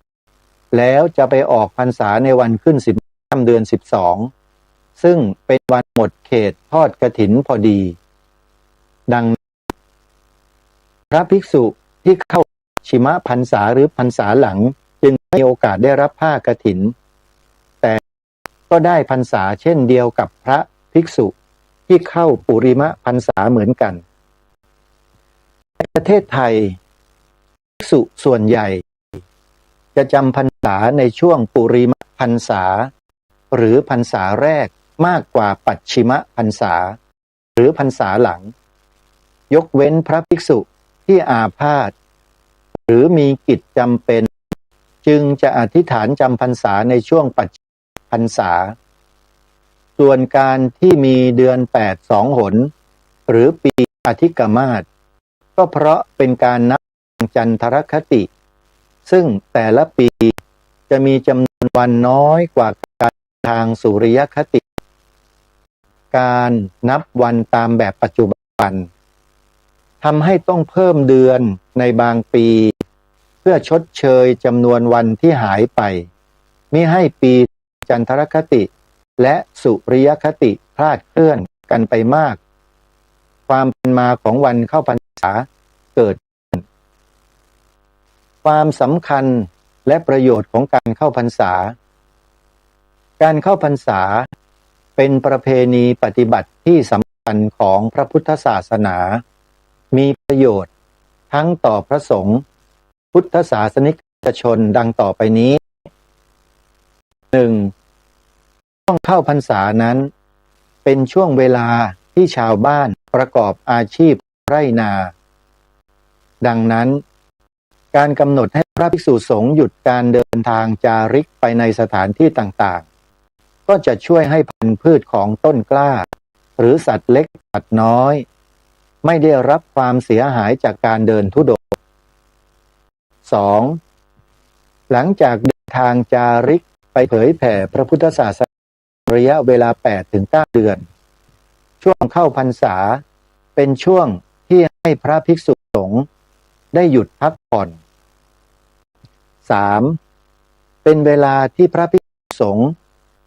9แล้วจะไปออกพรรษาในวันขึ้น10 ค่ำเดือน 12ซึ่งเป็นวันหมดเขตทอดกฐินพอดีดังนั้นพระภิกษุที่เข้าชิมพรรษาหรือพรรษาหลังจึงมีโอกาสได้รับผ้ากฐินแต่ก็ได้พรรษาเช่นเดียวกับพระภิกษุที่เข้าปุริมพรรษาเหมือนกันในประเทศไทยภิกษุส่วนใหญ่จะจำพรรษาในช่วงปุริมพรรษาหรือพรรษาแรกมากกว่าปัจฉิมพรรษาหรือพรรษาหลังยกเว้นพระภิกษุที่อาพาธหรือมีกิจจำเป็นจึงจะอธิษฐานจำพรรษาในช่วงปัจฉิมพรรษาส่วนการที่มีเดือน8 2 หนหรือปีอธิกมาสก็เพราะเป็นการนับจันทรคติซึ่งแต่ละปีจะมีจำนวนวันน้อยกว่าการทางสุริยคติการนับวันตามแบบปัจจุบันทำให้ต้องเพิ่มเดือนในบางปีเพื่อชดเชยจำนวนวันที่หายไปมิให้ปีจันทรคติและสุริยคติพลาดเคลื่อนกันไปมากความเป็นมาของวันเข้าพรรษาเกิดขึ้นความสำคัญและประโยชน์ของการเข้าพรรษาการเข้าพรรษาเป็นประเพณีปฏิบัติที่สำคัญของพระพุทธศาสนามีประโยชน์ทั้งต่อพระสงฆ์พุทธศาสนิกชนดังต่อไปนี้ 1. ช่วงเข้าพรรษานั้นเป็นช่วงเวลาที่ชาวบ้านประกอบอาชีพไร่นาดังนั้นการกำหนดให้พระภิกษุสงฆ์หยุดการเดินทางจาริกไปในสถานที่ต่างๆก็จะช่วยให้พันธุ์พืชของต้นกล้าหรือสัตว์เล็กสัตว์น้อยไม่ได้รับความเสียหายจากการเดินธุดงค์ 2. หลังจากเดินทางจาริกไปเผยแผ่พระพุทธศาสนาระยะเวลา 8-9 เดือนช่วงเข้าพรรษาเป็นช่วงที่ให้พระภิกษุสงฆ์ได้หยุดพักผ่อน 3. เป็นเวลาที่พระภิกษุสงฆ์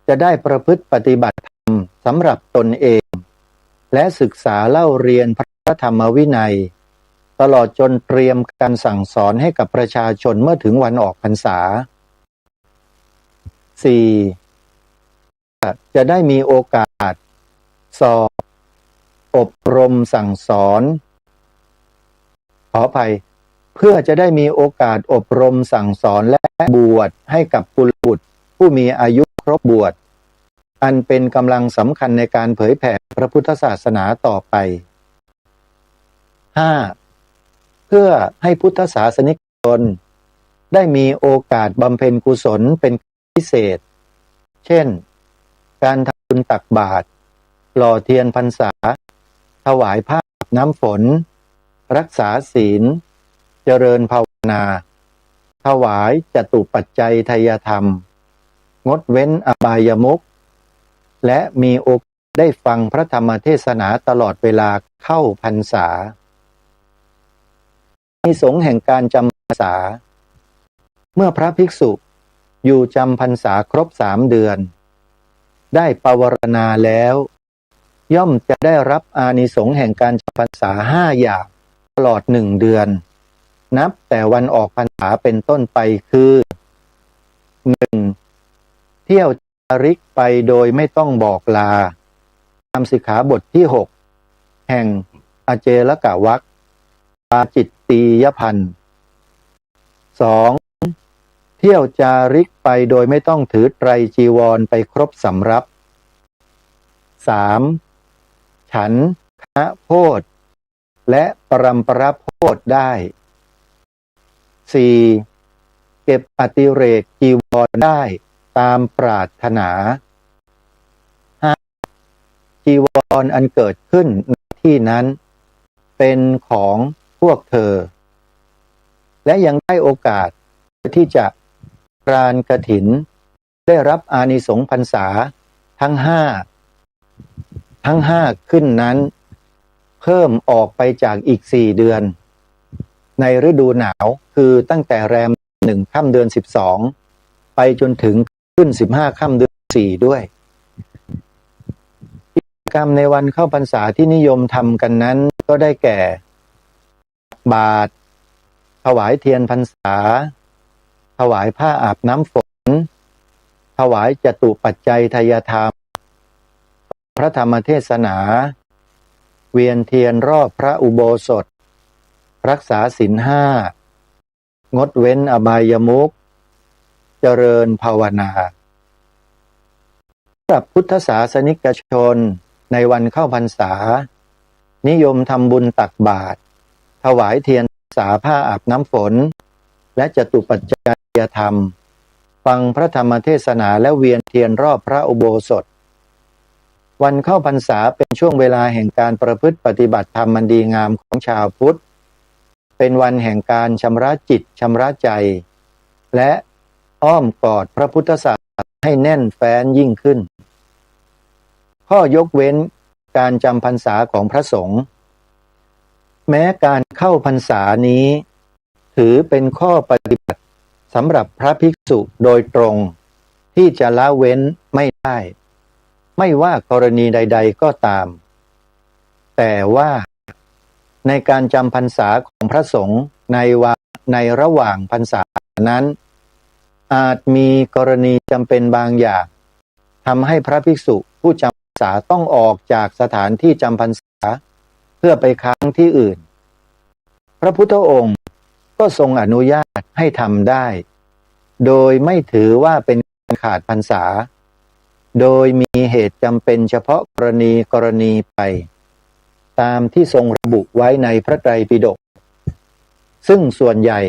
จะได้ประพฤติปฏิบัติธรรมสำหรับตนเองและศึกษาเล่าเรียนพระธรรมวินัยตลอดจนเตรียมการสั่งสอนให้กับประชาชนเมื่อถึงวันออกพรรษา 4. จะได้มีโอกาสสอบอบรมสั่งสอนขออภัยเพื่อจะได้มีโอกาสอบรมสั่งสอนและบวชให้กับกุลบุตรผู้มีอายุครบบวชอันเป็นกำลังสำคัญในการเผยแผ่พระพุทธศาสนาต่อไป 5. เพื่อให้พุทธศาสนิกชนได้มีโอกาสบำเพ็ญกุศลเป็นพิเศษ เช่น การทำบุญตักบาตรหล่อเทียนพรรษาถวายผ้าอาบน้ำฝนรักษาศีลเจริญภาวนาถวายจตุปัจจัยทายธรรมงดเว้นอบายมุขและมีโอกาสได้ฟังพระธรรมเทศนาตลอดเวลาเข้าพรรษาอานิสงส์แห่งการจำพรรษาเมื่อพระภิกษุอยู่จำพรรษาครบ3 เดือนได้ปวารณาแล้วย่อมจะได้รับอานิสงส์แห่งการจำพรรษา5 อย่างตลอด1 เดือนนับแต่วันออกพรรษาเป็นต้นไปคือ 1. เที่ยวจาริกไปโดยไม่ต้องบอกลาตามสิกขาบทที่ 6 แห่งอเจลกวรรคปาจิตตียพันธ์ 2. เที่ยวจาริกไปโดยไม่ต้องถือไตรจีวรไปครบสำรับ 3. ฉันคณะโพธิและปรัมปรโพธิได้ 4. เก็บอติเรกจีวรได้ตามปรารถนา 5. จีวรอันเกิดขึ้นในที่นั้นเป็นของพวกเธอและยังได้โอกาสที่จะกรานกฐินได้รับอานิสงส์พรรษาทั้งห้าขึ้นนั้นเพิ่มออกไปจากอีก4 เดือนในฤดูหนาวคือตั้งแต่แรม1 ค่ำเดือน12ไปจนถึงขึ้น15 ค่ำเดือน4ด้วยกิจกรรมในวันเข้าพรรษาที่นิยมทำกันนั้นก็ได้แก่บาตรถวายเทียนพรรษาถวายผ้าอาบน้ำฝนถวายจตุปัจจัยทายธรรมพระธรรมเทศนาเวียนเทียนรอบพระอุโบสถรักษาศีล 5งดเว้นอบายมุขเจริญภาวนาสำหรับพุทธศาสนิกชนในวันเข้าพรรษานิยมทำบุญตักบาตรถวายเทียนพรรษาผ้าอาบน้ำฝนและจตุปัจจัยธรรมฟังพระธรรมเทศนาและเวียนเทียนรอบพระอุโบสถวันเข้าพรรษาเป็นช่วงเวลาแห่งการประพฤติปฏิบัติธรรมอันดีงามของชาวพุทธเป็นวันแห่งการชำระจิตชำระใจและอ้อมกอดพระพุทธศาสนาให้แน่นแฟ้นยิ่งขึ้นข้อยกเว้นการจำพรรษาของพระสงฆ์แม้การเข้าพรรษานี้ถือเป็นข้อปฏิบัติสำหรับพระภิกษุโดยตรงที่จะละเว้นไม่ได้ไม่ว่ากรณีใดๆก็ตามแต่ว่าในการจำพรรษาของพระสงฆ์ในระหว่างพรรษานั้นอาจมีกรณีจำเป็นบางอย่างทำให้พระภิกษุผู้จำพรรษาต้องออกจากสถานที่จำพรรษาเพื่อไปค้างที่อื่นพระพุทธองค์ก็ทรงอนุญาตให้ทำได้โดยไม่ถือว่าเป็นการขาดพรรษาโดยมีเหตุจำเป็นเฉพาะกรณีไปตามที่ทรงระบุไว้ในพระไตรปิฎกซึ่งส่วนใหญ่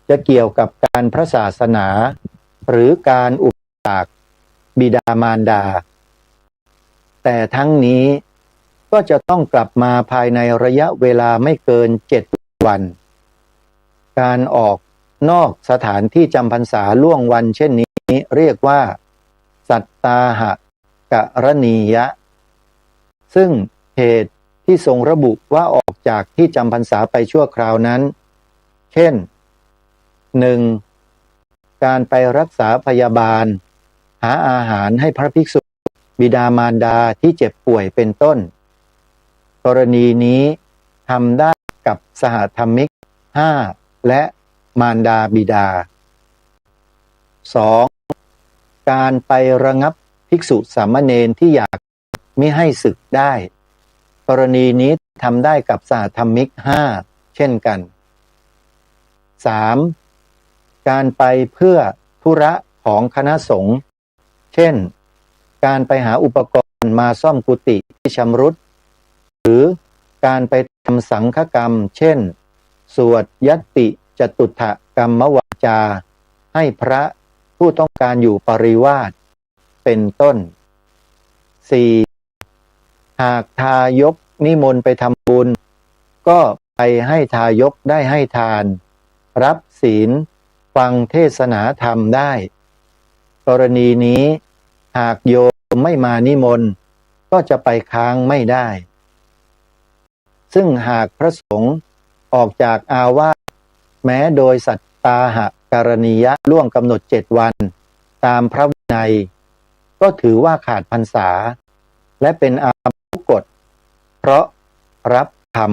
จะเกี่ยวกับการพระศาสนาหรือการอุปถากบิดามารดาแต่ทั้งนี้ก็จะต้องกลับมาภายในระยะเวลาไม่เกิน7 วันการออกนอกสถานที่จำพรรษาล่วงวันเช่นนี้เรียกว่าสัตตาหกรณียะซึ่งเหตุที่ทรงระบุว่าออกจากที่จำพรรษาไปชั่วคราวนั้นเช่น 1. การไปรักษาพยาบาลหาอาหารให้พระภิกษุบิดามารดาที่เจ็บป่วยเป็นต้นกรณีนี้ทำได้กับสหธรรมิก 5และมารดาบิดา 2. การไประงับภิกษุสามเณรที่อยากมิให้สึกได้กรณีนี้ทำได้กับสหธรรมิก 5เช่นกัน 3. การไปเพื่อธุระของคณะสงฆ์เช่นการไปหาอุปกรณ์มาซ่อมกุฏิที่ชำรุดหรือการไป ทำสังฆกรรม เช่น สวดยัตติจตุถกรรมวาจา ให้พระผู้ต้องการอยู่ปริวาสเป็นต้น 4. หากทายกนิมนต์ไปทำบุญก็ไปให้ทายกได้ให้ทาน รับศีล ฟังเทศนาธรรมได้ กรณีนี้หากโยมไม่มานิมนต์ก็จะไปค้างไม่ได้ ซึ่งหากพระสงฆ์ออกจากอาวาสแม้โดยสัตตาหการณียะล่วงกำหนด7 วันตามพระวินัยก็ถือว่าขาดพรรษาและเป็นอาบัติกฎเพราะรับธรรม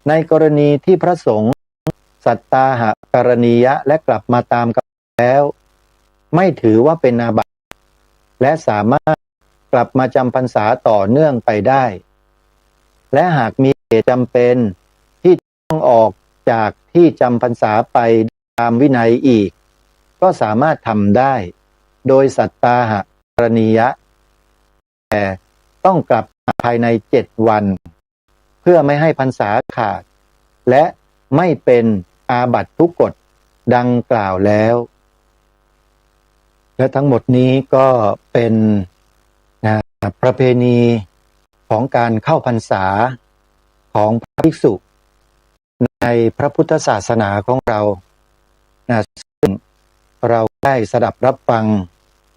ในกรณีที่พระสงฆ์สัตตาหการณียะและกลับมาตามกำหนดแล้วไม่ถือว่าเป็นอาบัติและสามารถกลับมาจำพรรษาต่อเนื่องไปได้และหากมีเหตุจำเป็นที่ต้องออกจากที่จำพรรษาไปตามวินัยอีกก็สามารถทำได้โดยสัตตาหการณียะแต่ต้องกลับมาภายใน7 วันเพื่อไม่ให้พรรษาขาดและไม่เป็นอาบัติทุกกฎดังกล่าวแล้วและทั้งหมดนี้ก็เป็นประเพณีของการเข้าพรรษาของพระภิกษุในพระพุทธศาสนาของเราซึ่งเราได้สดับรับฟัง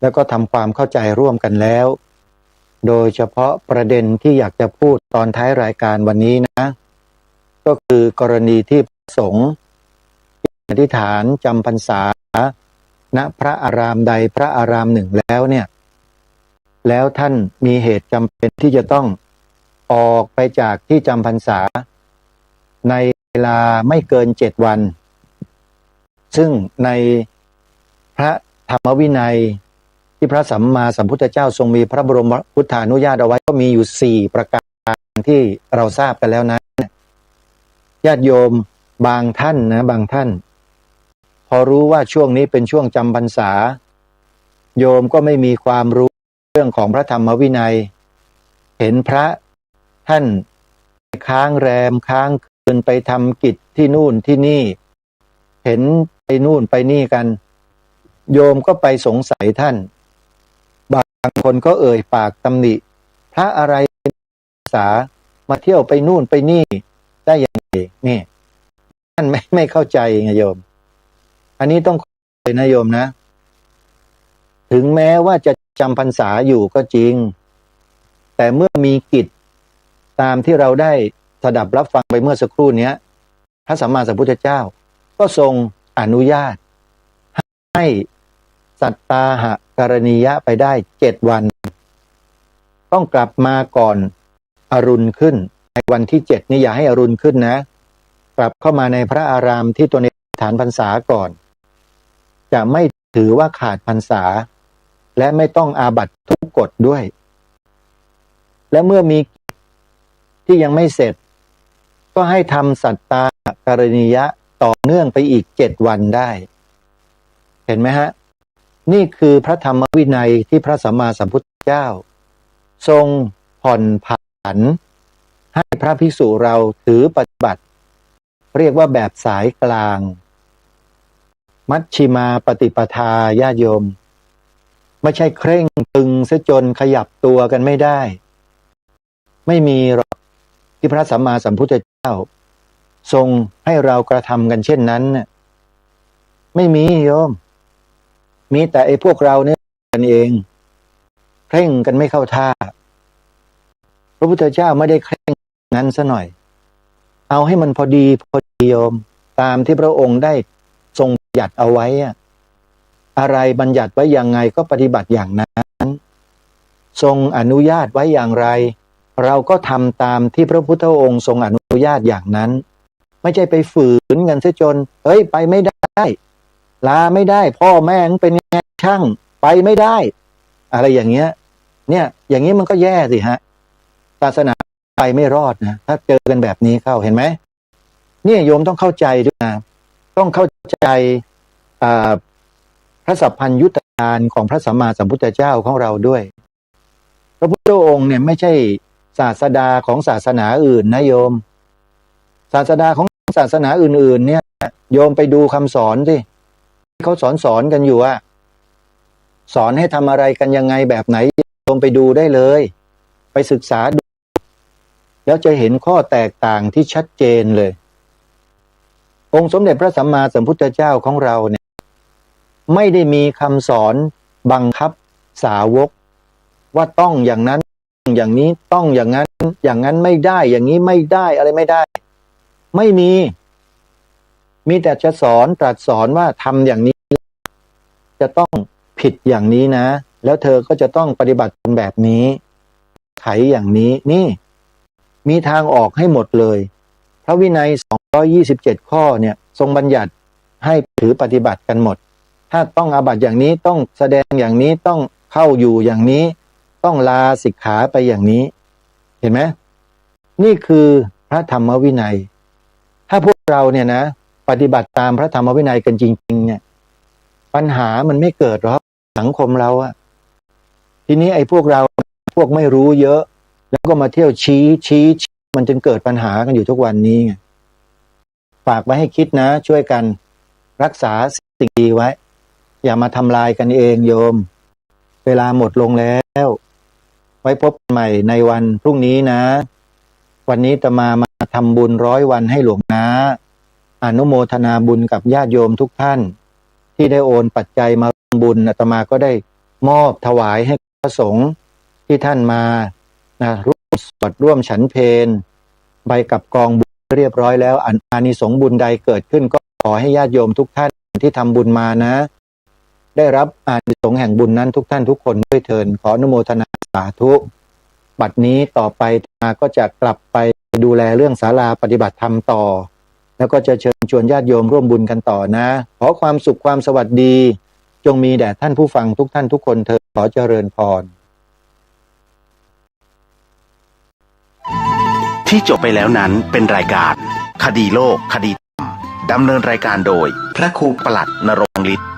แล้วก็ทำความเข้าใจร่วมกันแล้วโดยเฉพาะประเด็นที่อยากจะพูดตอนท้ายรายการวันนี้นะก็คือกรณีที่พระสงฆ์อธิษฐานจำพรรษาณพระอารามใดพระอารามหนึ่งแล้วเนี่ยแล้วท่านมีเหตุจำเป็นที่จะต้องออกไปจากที่จำพรรษาในเวลาไม่เกิน7 วันซึ่งในพระธรรมวินัยที่พระสัมมาสัมพุทธเจ้าทรงมีพระบรมพุทธานุญาตเอาไว้ก็มีอยู่4 ประการที่เราทราบกันแล้วนะญาติโยมบางท่านพอรู้ว่าช่วงนี้เป็นช่วงจำพรรษาโยมก็ไม่มีความรู้เรื่องของพระธรรมวินัยเห็นพระท่านค้างแรมค้างคืนไปทำกิจที่นู่นที่นี่เห็นไปนู่นไปนี่กันโยมก็ไปสงสัยท่านบางคนก็เอ่ยปากตำหนิพระอะไรภาษามาเที่ยวไปนู่นไปนี่ได้อย่างไรนี่ท่านไม่เข้าใจไงโยมอันนี้ต้องเข้าใจนะโยมนะถึงแม้ว่าจะจำพรรษาอยู่ก็จริงแต่เมื่อมีกิจตามที่เราได้สดับรับฟังไปเมื่อสักครู่นี้พระสัมมาสัมพุทธเจ้าก็ทรงอนุญาตให้สัตตาหการณียะไปได้7 วันต้องกลับมาก่อนอรุณขึ้นในวันที่7นี่อย่าให้อรุณขึ้นนะกลับเข้ามาในพระอารามที่ตัวในฐานพรรษาก่อนจะไม่ถือว่าขาดพรรษาและไม่ต้องอาบัติทุกกฎด้วยและเมื่อมีที่ยังไม่เสร็จก็ให้ทำสัตตาการณียะต่อเนื่องไปอีก7 วันได้เห็นไหมฮะนี่คือพระธรรมวินัยที่พระสัมมาสัมพุทธเจ้าทรงผ่อนผันให้พระภิกษุเราถือปฏิบัติเรียกว่าแบบสายกลางมัชฌิมาปฏิปทาญาติโยมไม่ใช่เคร่งตึงซะจนขยับตัวกันไม่ได้ไม่มีหรอกที่พระสัมมาสัมพุทธเจ้าทรงให้เรากระทำกันเช่นนั้นน่ะไม่มีโยมมีแต่ไอ้พวกเราเนี่ยกันเองเคร่งกันไม่เข้าท่าพระพุทธเจ้าไม่ได้เคร่งนั้นซะหน่อยเอาให้มันพอดีโยมตามที่พระองค์ได้ทรงบัญญัติเอาไว้อะไรบัญญัติไว้อย่างไงก็ปฏิบัติอย่างนั้นทรงอนุญาตไว้อย่างไรเราก็ทำตามที่พระพุทธองค์ทรงอนุญาตอย่างนั้นไม่ใช่ไปฝืนกันซะจนไปไม่ได้ลาไม่ได้พ่อแม่เป็นไงช่างไปไม่ได้อะไรอย่างเงี้ยเนี่ยอย่างนี้มันก็แย่สิฮะศาสนาไปไม่รอดนะถ้าเจอกันแบบนี้เข้าเห็นไหมเนี่ยโยมต้องเข้าใจด้วยนะต้องเข้าใจพระสัพพัญญุตญาณของพระสัมมาสัมพุทธเจ้าของเราด้วยพระพุทธองค์เนี่ยไม่ใช่ ศาสดาของศาสนาอื่นนะโยม ศาสดาของศาสนาอื่นๆเนี่ยโยมไปดูคำสอนสิเขาสอนกันอยู่ว่าสอนให้ทำอะไรกันยังไงแบบไหนโยมไปดูได้เลยไปศึกษาดูแล้วจะเห็นข้อแตกต่างที่ชัดเจนเลยองค์สมเด็จพระสัมมาสัมพุทธเจ้าของเราเนี่ยไม่ได้มีคำสอนบังคับสาวกว่าต้องอย่างนั้นอย่างนี้ต้องอย่างนั้นไม่ได้อย่างนี้ไม่ได้อะไรไม่ได้ไม่มีแต่จะสอนตรัสสอนว่าทำอย่างนี้จะต้องผิดอย่างนี้นะแล้วเธอก็จะต้องปฏิบัติแบบนี้ไขอย่างนี้นี่มีทางออกให้หมดเลยพระวินัย227ข้อเนี่ยทรงบัญญัติให้ถือปฏิบัติกันหมดถ้าต้องอาบัติอย่างนี้ต้องแสดงอย่างนี้ต้องเข้าอยู่อย่างนี้ต้องลาสิกขาไปอย่างนี้เห็นไหมนี่คือพระธรรมวินัยถ้าพวกเราเนี่ยนะปฏิบัติตามพระธรรมวินัยกันจริงๆเนี่ยปัญหามันไม่เกิดหรอกสังคมเราอะทีนี้ไอ้พวกเราพวกไม่รู้เยอะแล้วก็มาเที่ยวชี้มันจึงเกิดปัญหากันอยู่ทุกวันนี้ไงฝากไว้ให้คิดนะช่วยกันรักษาสิ่งดีไว้อย่ามาทำลายกันเองโยมเวลาหมดลงแล้วไว้พบกันใหม่ในวันพรุ่งนี้นะวันนี้อาตมาทำบุญ100 วันให้หลวงนาอนุโมทนาบุญกับญาติโยมทุกท่านที่ได้โอนปัจจัยมาบุญอาตมาก็ได้มอบถวายให้พระสงฆ์ที่ท่านมาร่วมสวดร่วมฉันเพลใบกับกองบุญเรียบร้อยแล้วอานิสงส์บุญใดเกิดขึ้นก็ขอให้ญาติโยมทุกท่านที่ทำบุญมานะได้รับอานิสงส์แห่งบุญนั้นทุกท่านทุกคนด้วยเถิดขออนุโมทนาสาธุบัดนี้ต่อไปมาก็จะกลับไปดูแลเรื่องศาลาปฏิบัติธรรมต่อแล้วก็จะเชิญชวนญาติโยมร่วมบุญกันต่อนะขอความสุขความสวัสดีจงมีแด่ท่านผู้ฟังทุกท่านทุกคนเถิดขอเจริญพรที่จบไปแล้วนั้นเป็นรายการคดีโลกคดีธรรมดำเนินรายการโดยพระครูประหลัดนรงค์ฤทธิ์